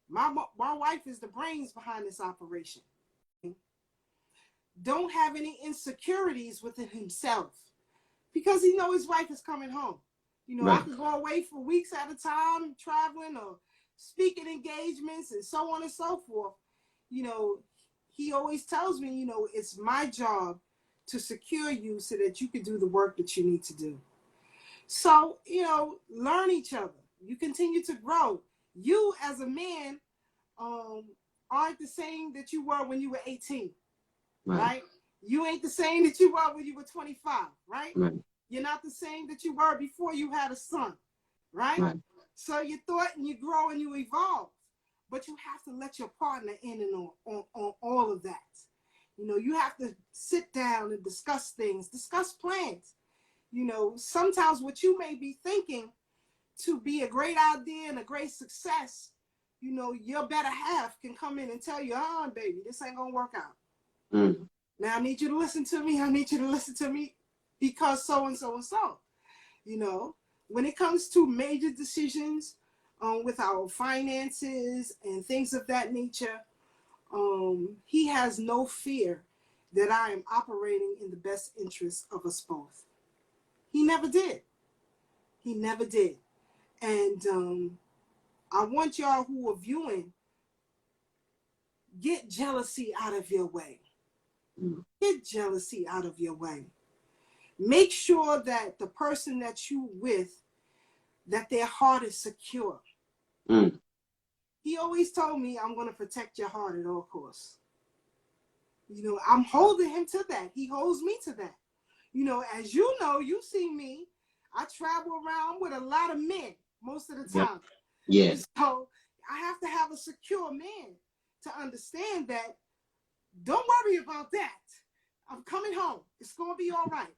my wife is the brains behind this operation. Don't have any insecurities within himself, because he knows his wife is coming home. You know, I could go away for weeks at a time, traveling or speaking engagements and so on and so forth. You know, he always tells me, you know, it's my job to secure you so that you can do the work that you need to do. So, you know, learn each other. You continue to grow. You as a man aren't the same that you were when you were 18, right? You ain't the same that you were when you were 25, right? You're not the same that you were before you had a son, right? So you thought and you grow and you evolve, but you have to let your partner in and on all of that. You know, you have to sit down and discuss things, discuss plans. You know, sometimes what you may be thinking to be a great idea and a great success, you know, your better half can come in and tell you, oh, baby, this ain't gonna work out. Now I need you to listen to me. I need you to listen to me because so and so and so. You know, when it comes to major decisions with our finances and things of that nature, he has no fear that I am operating in the best interest of us both. He never did. He never did. And I want y'all who are viewing, get jealousy out of your way. Get jealousy out of your way. Make sure that the person that you with, that their heart is secure. He always told me, I'm going to protect your heart at all costs. You know, I'm holding him to that. He holds me to that. You know, you see me, I travel around with a lot of men most of the time. So I have to have a secure man to understand that. Don't worry about that. I'm coming home. It's going to be all right.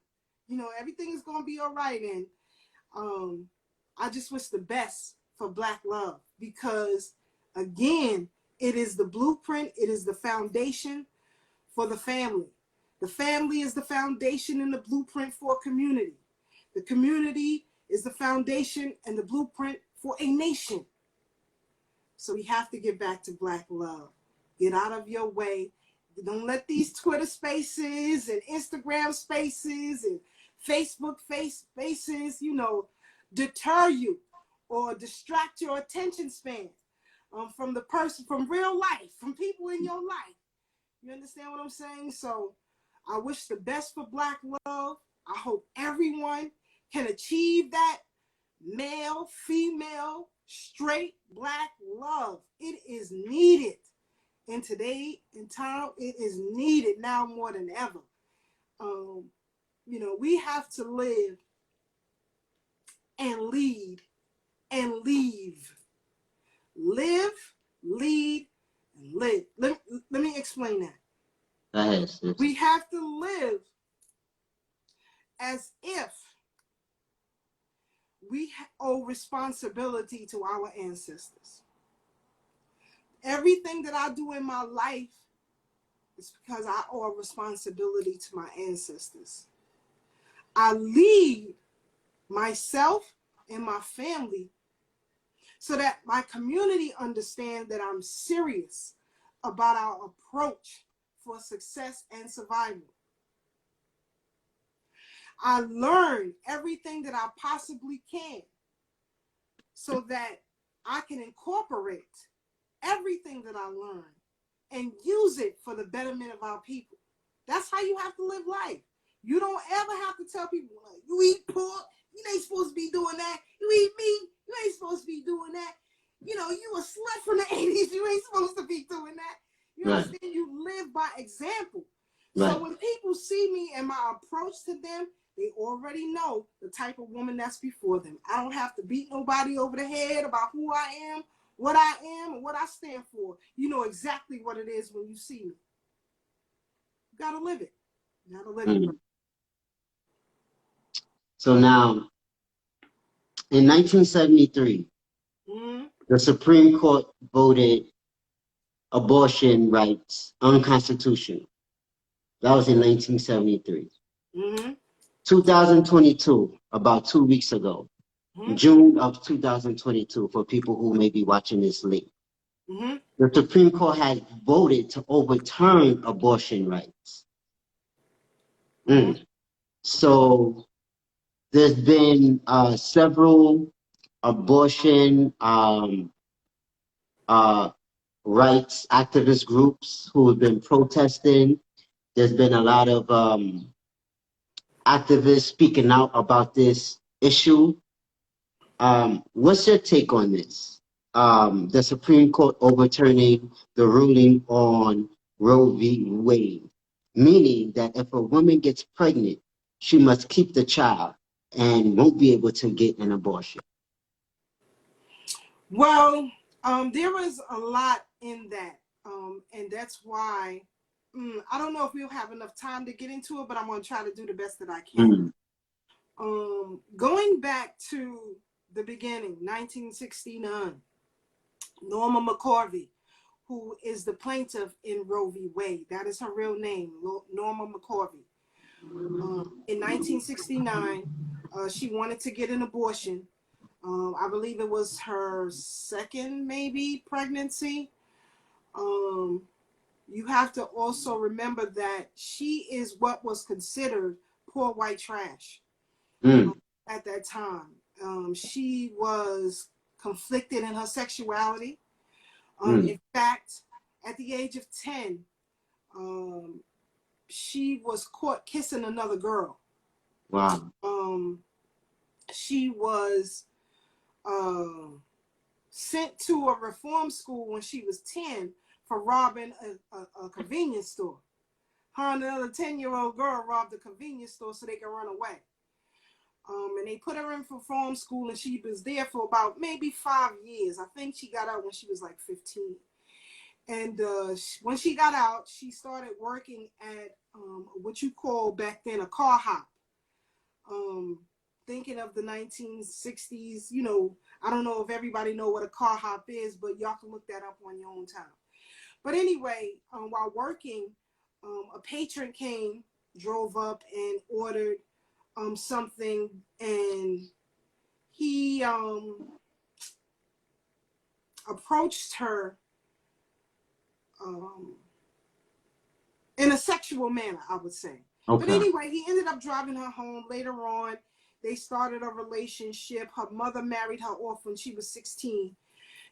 You know, everything is going to be all right. And I just wish the best for Black love, because, again, it is the blueprint. It is the foundation for the family. The family is the foundation and the blueprint for a community. The community is the foundation and the blueprint for a nation. So we have to get back to Black love. Get out of your way. Don't let these Twitter spaces and Instagram spaces and Facebook spaces, you know, deter you or distract your attention span from the person, from real life, from people in your life. You understand what I'm saying? So I wish the best for Black love. I hope everyone can achieve that male, female, straight Black love. It is needed. And today in time, it is needed now more than ever. You know, we have to live and lead and leave. Live, lead, and live. Let me explain that. We have to live as if we owe responsibility to our ancestors. Everything that I do in my life is because I owe a responsibility to my ancestors. I lead myself and my family so that my community understands that I'm serious about our approach for success and survival. I learn everything that I possibly can so that I can incorporate everything that I learn and use it for the betterment of our people. That's how you have to live life. You don't ever have to tell people, like, you eat pork, you ain't supposed to be doing that. You eat meat, you ain't supposed to be doing that. You know, you a slut from the 80s, you ain't supposed to be doing that. You understand? You live by example. So when people see me and my approach to them, they already know the type of woman that's before them. I don't have to beat nobody over the head about who I am, what I am, and what I stand for. You know exactly what it is when you see me. You gotta live it. You gotta live it. So now, in 1973, the Supreme Court voted abortion rights unconstitutional. That was in 1973. 2022, about 2 weeks ago, June of 2022, for people who may be watching this late, the Supreme Court had voted to overturn abortion rights. So there's been several abortion rights activist groups who have been protesting. There's been a lot of activists speaking out about this issue. What's your take on this? The Supreme Court overturning the ruling on Roe v. Wade, meaning that if a woman gets pregnant, she must keep the child and won't be able to get an abortion. Well, there was a lot in that, and that's why I don't know if we'll have enough time to get into it, but I'm going to try to do the best that I can. Going back to the beginning, 1969, Norma McCorvey, who is the plaintiff in Roe v. Wade, that is her real name, Norma McCorvey. In 1969, she wanted to get an abortion. I believe it was her second, maybe, pregnancy. You have to also remember that she is what was considered poor white trash at that time. She was conflicted in her sexuality. In fact, at the age of 10, she was caught kissing another girl. Wow. She was sent to a reform school when she was 10 for robbing a convenience store. Her and another 10-year-old girl robbed a convenience store so they could run away. And they put her in reform school, and she was there for about maybe 5 years. I think she got out when she was like 15. And when she got out, she started working at what you call back then a car hop. Thinking of the 1960s, you know, I don't know if everybody know what a car hop is, but y'all can look that up on your own time. But anyway, while working, a patron came, drove up and ordered something, and he approached her in a sexual manner, I would say. Okay. But anyway, he ended up driving her home. Later on, they started a relationship. Her mother married her off when she was 16.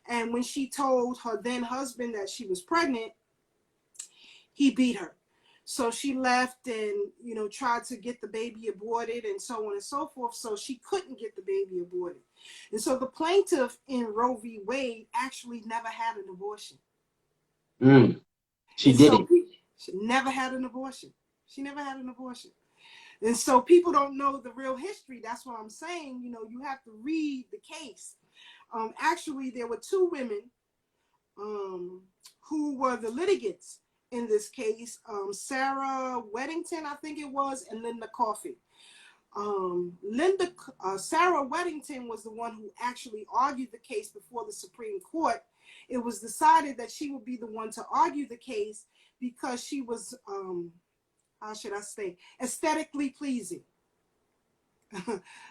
And when she told her then husband that she was pregnant, he beat her. So she left and, you know, tried to get the baby aborted and so on and so forth. So she couldn't get the baby aborted. And so the plaintiff in Roe v. Wade actually never had an abortion. She didn't. She never had an abortion. She never had an abortion. And so people don't know the real history. That's what I'm saying. You know, you have to read the case. Actually, there were two women who were the litigants in this case. Sarah Weddington, I think it was, and Linda Coffey. Sarah Weddington was the one who actually argued the case before the Supreme Court. It was decided that she would be the one to argue the case because she was, how should I say, aesthetically pleasing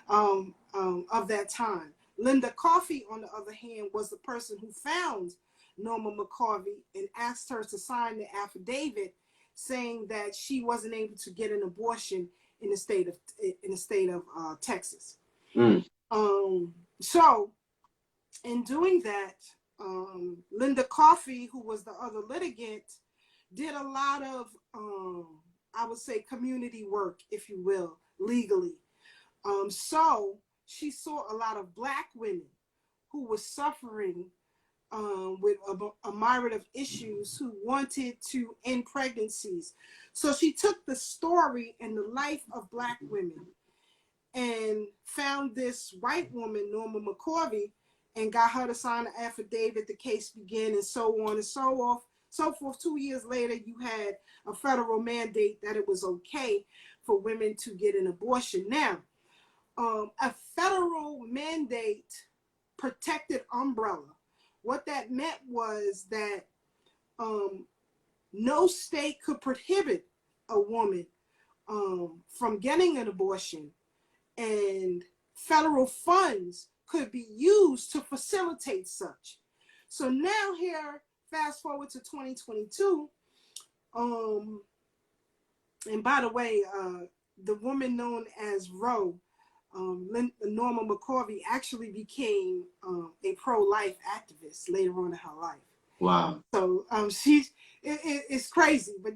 of that time. Linda Coffey, on the other hand, was the person who found Norma McCorvey and asked her to sign the affidavit saying that she wasn't able to get an abortion in the state of Texas. So in doing that, Linda Coffey, who was the other litigant, did a lot of, I would say, community work, if you will, legally. So she saw a lot of Black women who were suffering with a myriad of issues who wanted to end pregnancies. So she took the story and the life of Black women and found this white woman, Norma McCorvey, and got her to sign an affidavit. The case began, and so on and so forth. 2 years later, you had a federal mandate that it was okay for women to get an abortion. Now, a federal mandate protected umbrella. What that meant was that no state could prohibit a woman from getting an abortion, and federal funds could be used to facilitate such. So now here, fast forward to 2022, and by the way, the woman known as Roe, Norma McCorvey, actually became a pro-life activist later on in her life. Wow. So it's crazy, but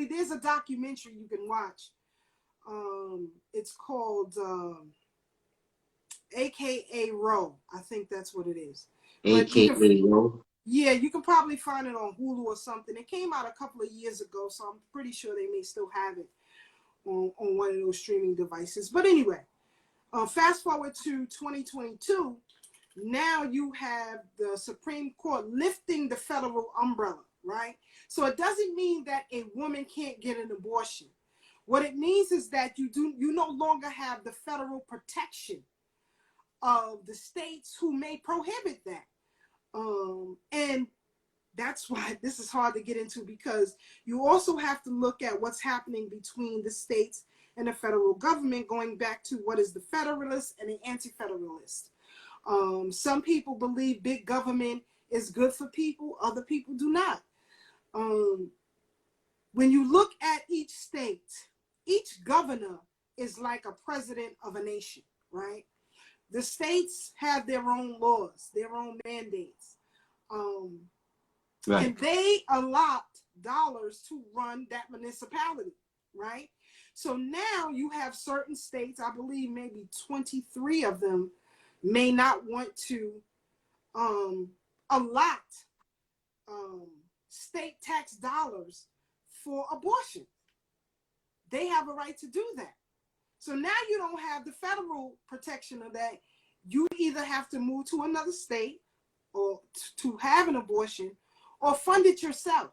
there's a documentary you can watch. It's called AKA Roe. I think that's what it is. AKA Roe? Yeah, you can probably find it on Hulu or something. It came out a couple of years ago, so I'm pretty sure they may still have it on one of those streaming devices. But anyway, fast forward to 2022, now you have the Supreme Court lifting the federal umbrella, right? So it doesn't mean that a woman can't get an abortion. What it means is that you no longer have the federal protection of the states who may prohibit that. And that's why this is hard to get into, because you also have to look at what's happening between the states and the federal government, going back to what is the Federalist and the Anti-Federalist. Some people believe big government is good for people, other people do not. When you look at each state, each governor is like a president of a nation, right? The states have their own laws, their own mandates. Right. And they allot dollars to run that municipality, right? So now you have certain states, I believe maybe 23 of them, may not want to allot state tax dollars for abortion. They have a right to do that. So now you don't have the federal protection of that. You either have to move to another state or to have an abortion, or fund it yourself.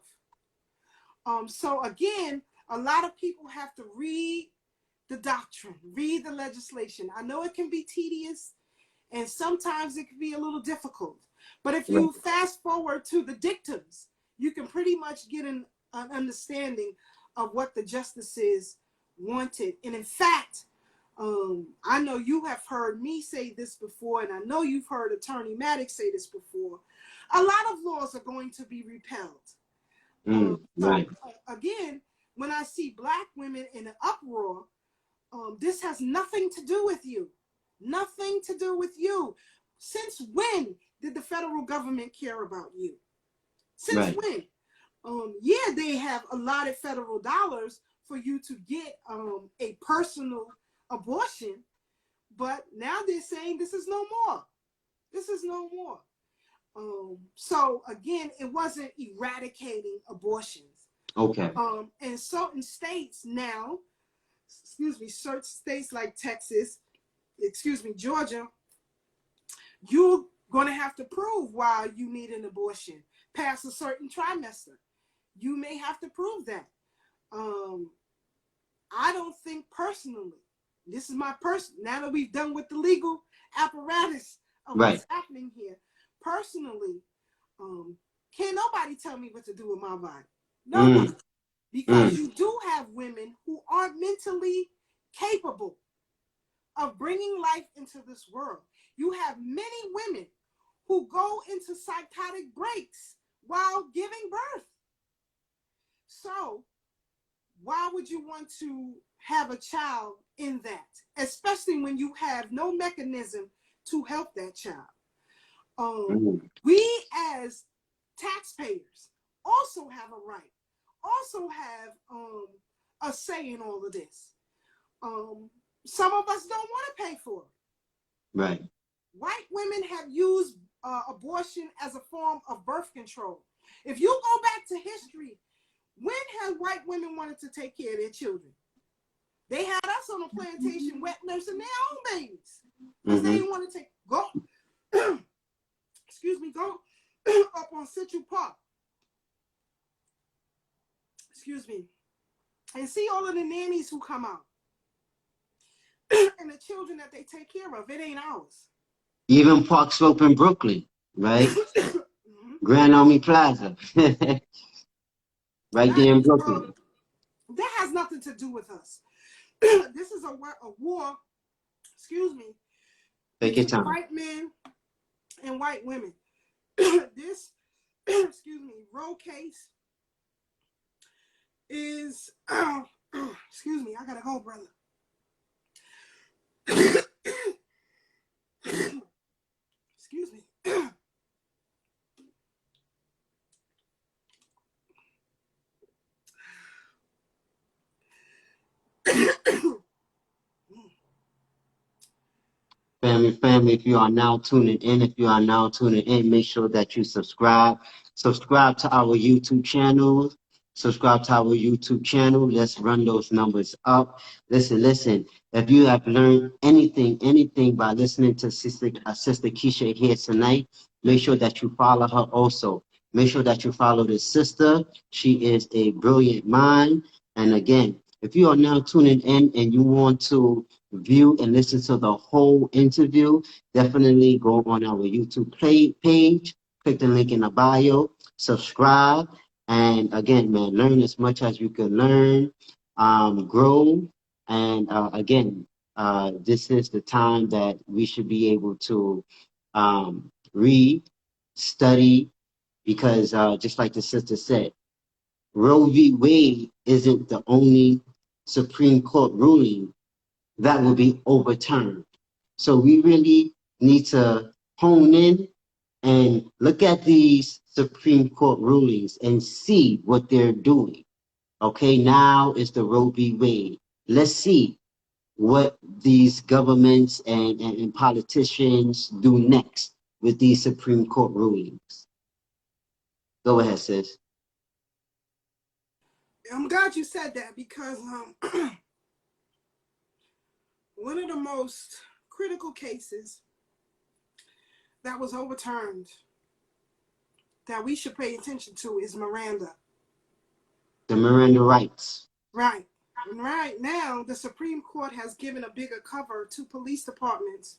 So again, a lot of people have to read the doctrine, read the legislation. I know it can be tedious, and sometimes it can be a little difficult. But if you fast forward to the dictums, you can pretty much get an understanding of what the justices wanted. And in fact, I know you have heard me say this before, and I know you've heard Attorney Maddox say this before. A lot of laws are going to be repealed. Right. Again, when I see Black women in an uproar, this has nothing to do with you. Nothing to do with you. Since when did the federal government care about you? Since when? Yeah, they have allotted federal dollars for you to get a personal abortion, but now they're saying this is no more. This is no more. So again, it wasn't eradicating abortions. Okay. In certain states now, certain states like Texas, Georgia, you're going to have to prove why you need an abortion past a certain trimester. You may have to prove that. I don't think personally This is my person. Now that we've done with the legal apparatus of Right. what's happening here, personally, can't nobody tell me what to do with my body. Nobody. Because you do have women who aren't mentally capable of bringing life into this world. You have many women who go into psychotic breaks while giving birth. So why would you want to have a child in that, especially when you have no mechanism to help that child? We as taxpayers also have a right, also have a say in all of this. Some of us don't want to pay for it. Right. White women have used abortion as a form of birth control. If you go back to history, when have white women wanted to take care of their children? They had us on a plantation wet nursing their own babies because they didn't want to go up on Central Park. And see all of the nannies who come out and the children that they take care of. It ain't ours. Even Park Slope in Brooklyn, right? Grand Army Plaza. Right there in Brooklyn. That has nothing to do with us. This is a war, Take your time. White men and white women. This, Roe case is, I gotta go, brother. Excuse me. Family, if you are now tuning in, make sure that you subscribe. Subscribe to our YouTube channel. Let's run those numbers up. Listen. If you have learned anything by listening to Sister Keisha here tonight, make sure that you follow her also. Make sure that you follow this sister. She is a brilliant mind. And again, if you are now tuning in and you want to view and listen to the whole interview, definitely go on our YouTube page, click the link in the bio, subscribe, and again, man, learn as much as you can learn, grow, and again, this is the time that we should be able to read, study, because just like the sister said, Roe v. Wade isn't the only Supreme Court ruling that will be overturned. So we really need to hone in and look at these Supreme Court rulings and see what they're doing. Okay, now is the Roe v. Wade. Let's see what these governments and politicians do next with these Supreme Court rulings. Go ahead, sis. I'm glad you said that because one of the most critical cases that was overturned that we should pay attention to is Miranda. The Miranda rights. Right. And right now, the Supreme Court has given a bigger cover to police departments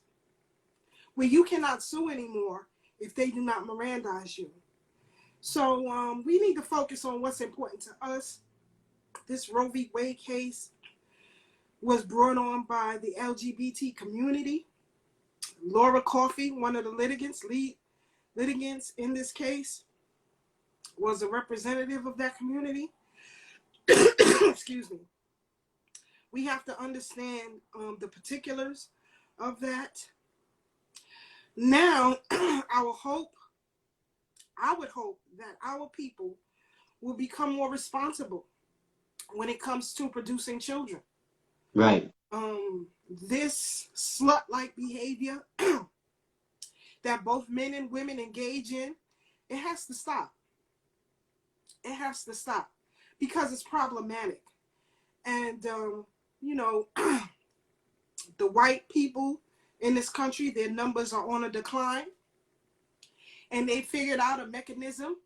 where you cannot sue anymore if they do not Mirandize you. So we need to focus on what's important to us. This Roe v. Wade case was brought on by the LGBT community. Laura Coffey, one of the lead litigants in this case, was a representative of that community. Excuse me. We have to understand the particulars of that. Now, I would hope that our people will become more responsible when it comes to producing children. Right. This slut-like behavior that both men and women engage in, it has to stop. It has to stop because it's problematic. And, the white people in this country, their numbers are on a decline. And they figured out a mechanism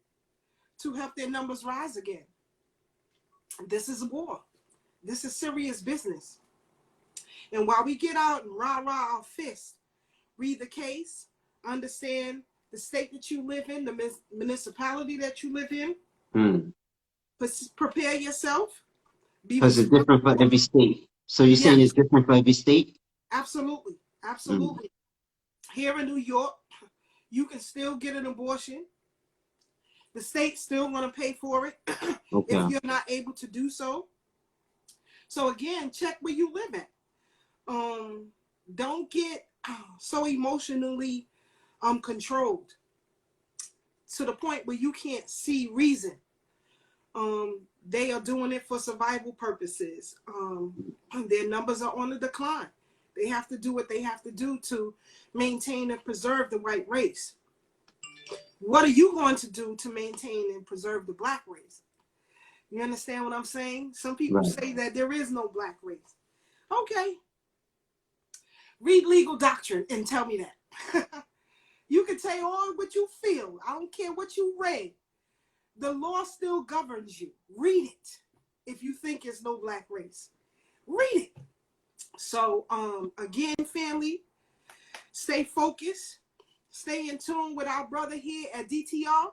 to help their numbers rise again. This is a war. This is serious business. And while we get out and rah-rah our fists, read the case, understand the state that you live in, the municipality that you live in, prepare yourself. Because it's different for every state. So you're saying it's different for every state? Absolutely. Absolutely. Here in New York, you can still get an abortion. The state's still going to pay for it if you're not able to do so. So again, check where you live at. Don't get so emotionally controlled to the point where you can't see reason. They are doing it for survival purposes. Their numbers are on the decline. They have to do what they have to do to maintain and preserve the white race. What are you going to do to maintain and preserve the black race? You understand what I'm saying? Some people say that there is no black race. Okay. Read legal doctrine and tell me that. You can say all what you feel. I don't care what you read. The law still governs you. Read it if you think it's no black race. Read it. So, again, family, stay focused. Stay in tune with our brother here at DTR.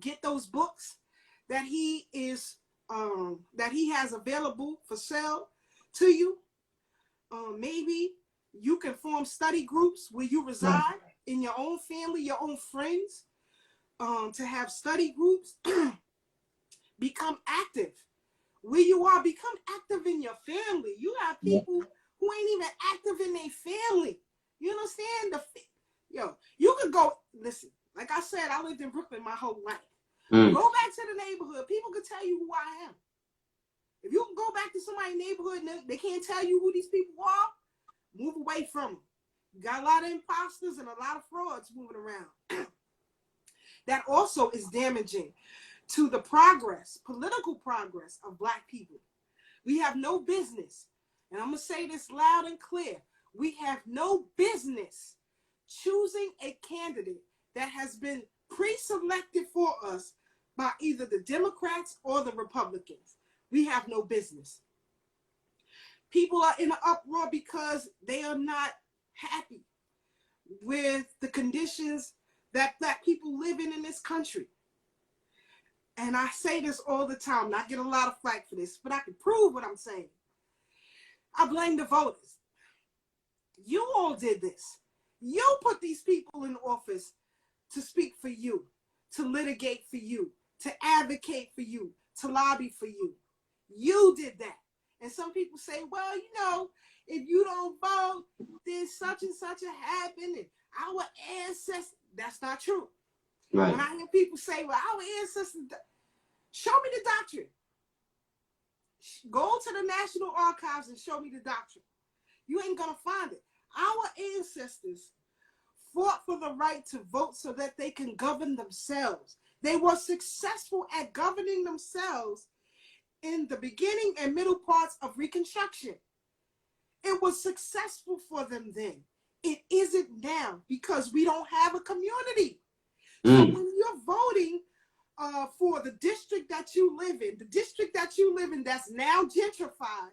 Get those books that he has available for sale to you. Maybe you can form study groups where you reside in your own family, your own friends, to have study groups. Become active. Where you are, become active in your family. You have people who ain't even active in their family. You understand? You could go, listen, like I said, I lived in Brooklyn my whole life. Go back to the neighborhood. People can tell you who I am. If you can go back to somebody's neighborhood and they can't tell you who these people are, move away from them. You got a lot of imposters and a lot of frauds moving around. That also is damaging to the progress, political progress of black people. We have no business, and I'm going to say this loud and clear, we have no business choosing a candidate that has been pre-selected for us by either the Democrats or the Republicans. We have no business. People are in an uproar because they are not happy with the conditions that black people live in this country. And I say this all the time, and I get a lot of flack for this, but I can prove what I'm saying. I blame the voters. You all did this. You put these people in office to speak for you, to litigate for you, to advocate for you, to lobby for you. You did that. And some people say, well, if you don't vote, then such and such will happen. And our ancestors, that's not true. Right. When I hear people say, well, our ancestors, show me the doctrine. Go to the National Archives and show me the doctrine. You ain't going to find it. Our ancestors fought for the right to vote so that they can govern themselves. They were successful at governing themselves in the beginning and middle parts of Reconstruction. It was successful for them then. It isn't now because we don't have a community. So when you're voting for the district that you live in, that's now gentrified,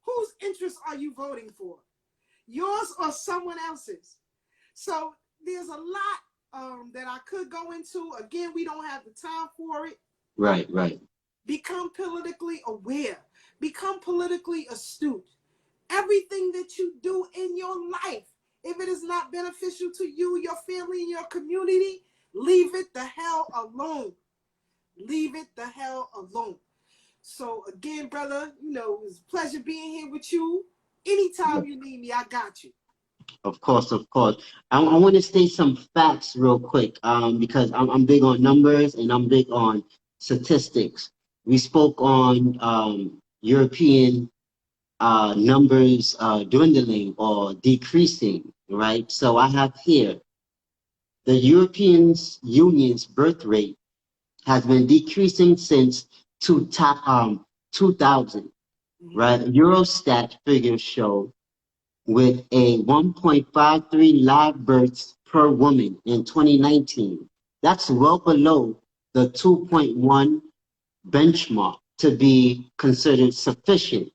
whose interests are you voting for? Yours or someone else's? So there's a lot that I could go into. Again, we don't have the time for it. Right, right. Become politically aware. Become politically astute. Everything that you do in your life, if it is not beneficial to you, your family, and your community, leave it the hell alone. Leave it the hell alone. So again, brother, it was a pleasure being here with you. Anytime you need me, I got you. Of course, of course. I want to state some facts real quick because I'm big on numbers and I'm big on statistics. We spoke on European numbers dwindling or decreasing, right? So I have here the European Union's birth rate has been decreasing since 2000, right? Eurostat figures show with a 1.53 live births per woman in 2019. That's well below the 2.1 benchmark to be considered sufficient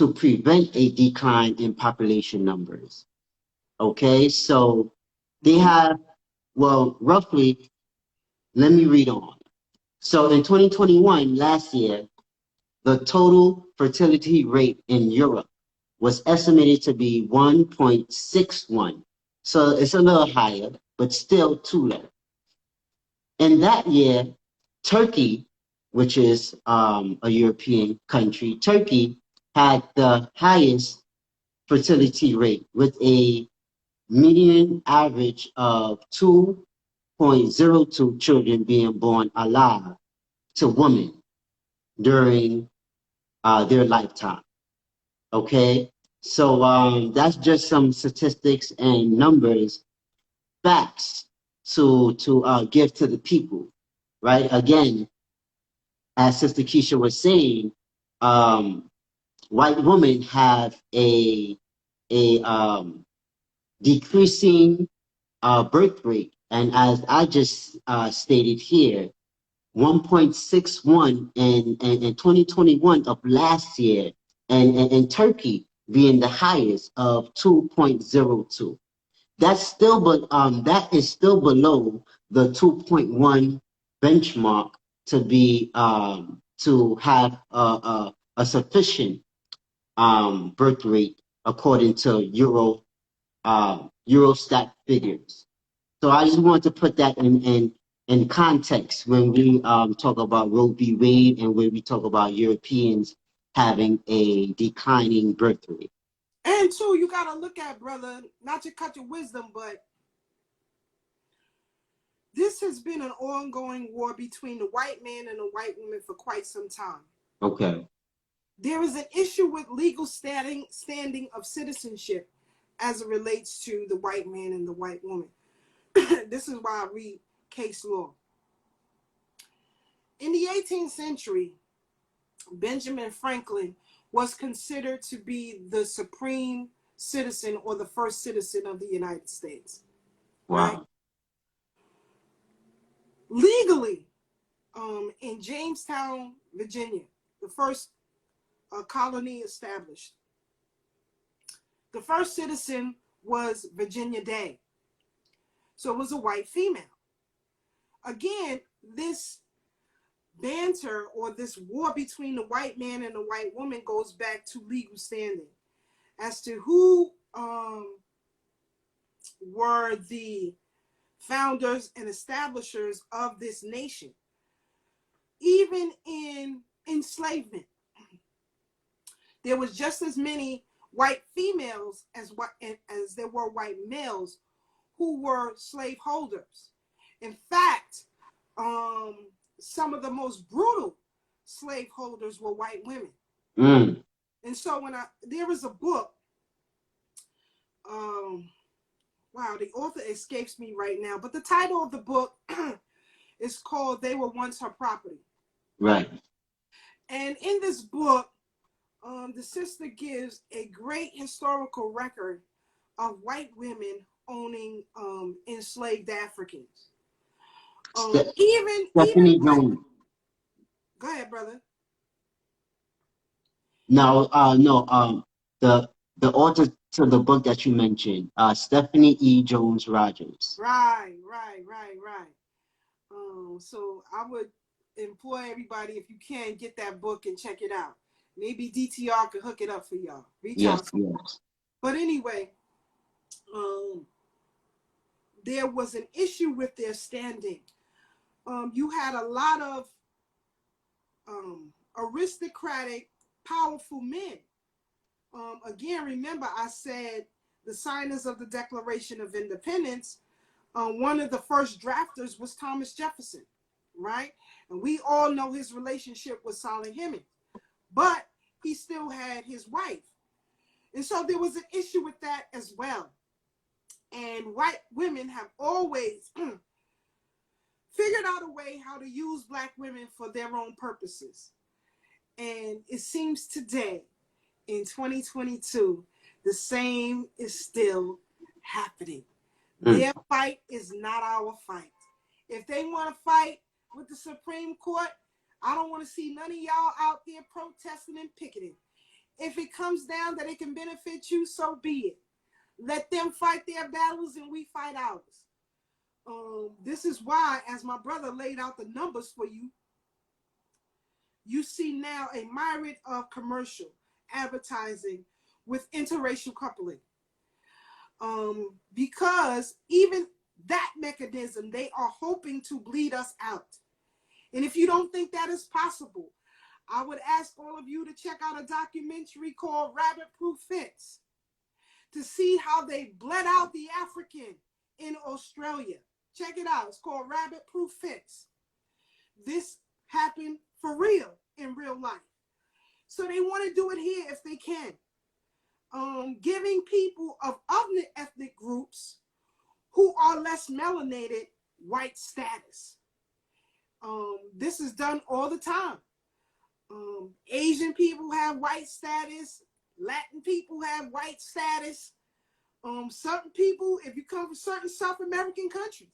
to prevent a decline in population numbers. Okay, so they have, well, roughly, let me read on. So in 2021, last year, the total fertility rate in Europe was estimated to be 1.61. So it's a little higher, but still too low. In that year, Turkey, which is a European country, Turkey had the highest fertility rate with a median average of 2.02 children being born alive to women during their lifetime. Okay, so that's just some statistics and numbers, facts to give to the people, right? Again, as Sister Keisha was saying, white women have a decreasing birth rate, and as I just stated here, 1.61 in 2021 of last year, and Turkey being the highest of 2.02. That's still, but that is still below the 2.1 benchmark to be to have a sufficient birth rate according to Eurostat figures. So I just wanted to put that in context when we talk about Roe v. Wade and when we talk about Europeans having a declining birth rate. And two, you gotta look at, brother, not to cut your wisdom, but this has been an ongoing war between the white man and the white woman for quite some time. Okay. There is an issue with legal standing of citizenship as it relates to the white man and the white woman. This is why I read case law. In the 18th century, Benjamin Franklin was considered to be the supreme citizen or the first citizen of the United States. Wow. Right? Legally, in Jamestown, Virginia, the first colony established, the first citizen was Virginia Day. So it was a white female. Again, this banter or this war between the white man and the white woman goes back to legal standing as to who were the founders and establishers of this nation. Even in enslavement, there was just as many white females as there were white males who were slaveholders. In fact, some of the most brutal slaveholders were white women. Mm. And so there was a book, wow, the author escapes me right now, but the title of the book is called They Were Once Her Property. Right. And in this book, the sister gives a great historical record of white women owning enslaved Africans. Even black. Go ahead, brother. No, the author to the book that you mentioned, Stephanie E. Jones Rogers. Right. So I would implore everybody, if you can, get that book and check it out. Maybe DTR could hook it up for y'all. Reach out. Yes. But anyway, there was an issue with their standing. You had a lot of aristocratic, powerful men. Again, remember I said the signers of the Declaration of Independence, one of the first drafters was Thomas Jefferson, right? And we all know his relationship with Solomon Hemings, but he still had his wife. And so there was an issue with that as well. And white women have always figured out a way how to use black women for their own purposes. And it seems today, in 2022, the same is still happening. Their fight is not our fight. If they want to fight with the Supreme Court, I don't want to see none of y'all out there protesting and picketing. If it comes down that it can benefit you, so be it. Let them fight their battles and we fight ours. This is why, as my brother laid out the numbers for you, you see now a myriad of commercial advertising with interracial coupling. Because even that mechanism, they are hoping to bleed us out. And if you don't think that is possible, I would ask all of you to check out a documentary called Rabbit Proof Fence to see how they bled out the African in Australia. Check it out. It's called Rabbit Proof Fence. This happened for real in real life. So they want to do it here if they can. Giving people of other ethnic groups who are less melanated white status. This is done all the time. Asian people have white status. Latin people have white status. Certain people, if you come from certain South American countries,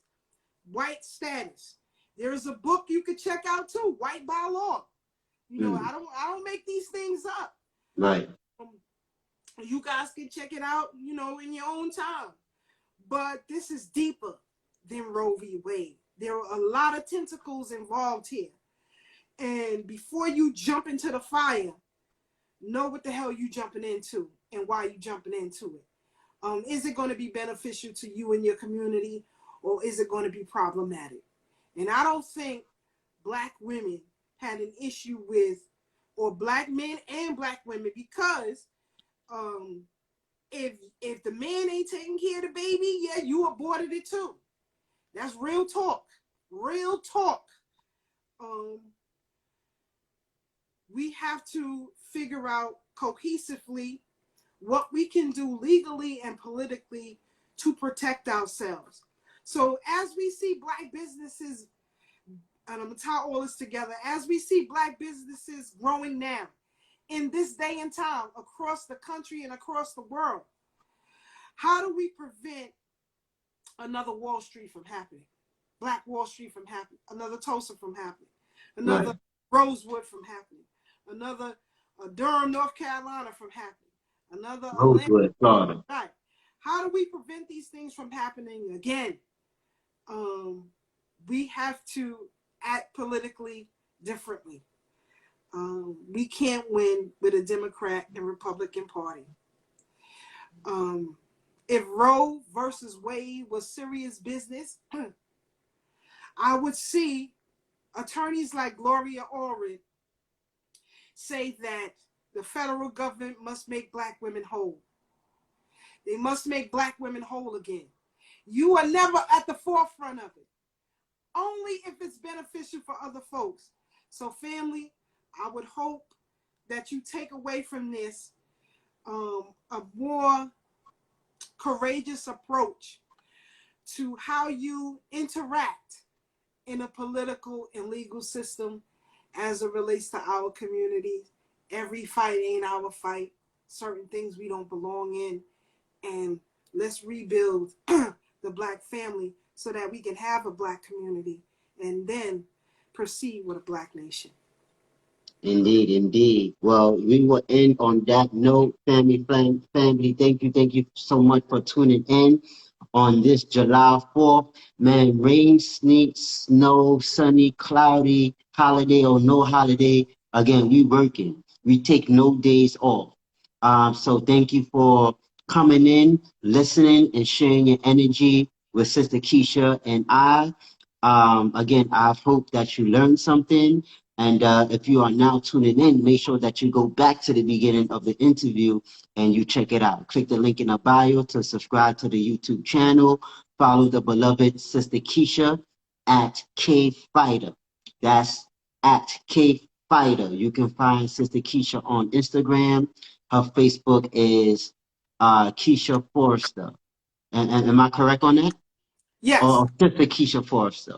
white status. There is a book you could check out too, White by Law. You know, I don't make these things up. Right. You guys can check it out, you know, in your own time. But this is deeper than Roe v. Wade. There are a lot of tentacles involved here. And before you jump into the fire, know what the hell you jumping into and why you jumping into it. Is it going to be beneficial to you and your community, or is it going to be problematic? And I don't think black women had an issue with, or black men and black women, because if the man ain't taking care of the baby, yeah, you aborted it too. That's real talk. Real talk. We have to figure out cohesively what we can do legally and politically to protect ourselves. So as we see black businesses, and I'm gonna tie all this together, as we see black businesses growing now in this day and time across the country and across the world, how do we prevent another Wall Street from happening? Black Wall Street from happening, another Tulsa from happening, another Rosewood from happening, another Durham, North Carolina from happening, another Rosewood, Florida. Right. How do we prevent these things from happening again? We have to act politically differently. We can't win with a Democrat and Republican Party. If Roe versus Wade was serious business, I would see attorneys like Gloria Allred say that the federal government must make black women whole. They must make black women whole again. You are never at the forefront of it, only if it's beneficial for other folks. So family, I would hope that you take away from this a more courageous approach to how you interact in a political and legal system as it relates to our communities. Every fight ain't our fight. Certain things we don't belong in. And let's rebuild the black family so that we can have a black community and then proceed with a black nation. Indeed, indeed. Well, we will end on that note, family. Thank you so much for tuning in on this July 4th. Man, rain, sleet, snow, sunny, cloudy, holiday or no holiday. Again, we working. We take no days off. So thank you for coming in, listening, and sharing your energy with Sister Keisha and I. Again, I hope that you learned something. And if you are now tuning in, make sure that you go back to the beginning of the interview and you check it out. Click the link in the bio to subscribe to the YouTube channel. Follow the beloved Sister Keisha at K Fighter. That's at K Fighter. You can find Sister Keisha on Instagram. Her Facebook is Keisha Forrester. And am I correct on that? Yes. Or Sister Keisha Forrester.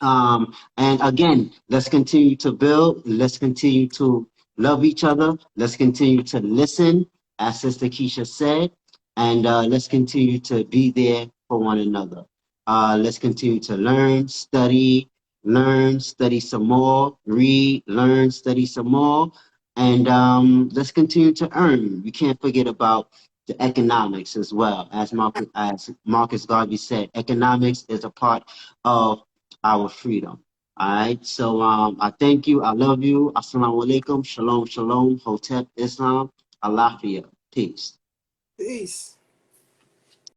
And again, let's continue to build. Let's continue to love each other. Let's continue to listen, as Sister Keisha said, and let's continue to be there for one another. Let's continue to learn, study some more, read, learn, study some more, And let's continue to earn. We can't forget about the economics as well. As Marcus Garvey said, economics is a part of our freedom. All right. So I thank you. I love you. Assalamu alaikum. Shalom, shalom. Hotep Islam. Alafia. Peace. Peace.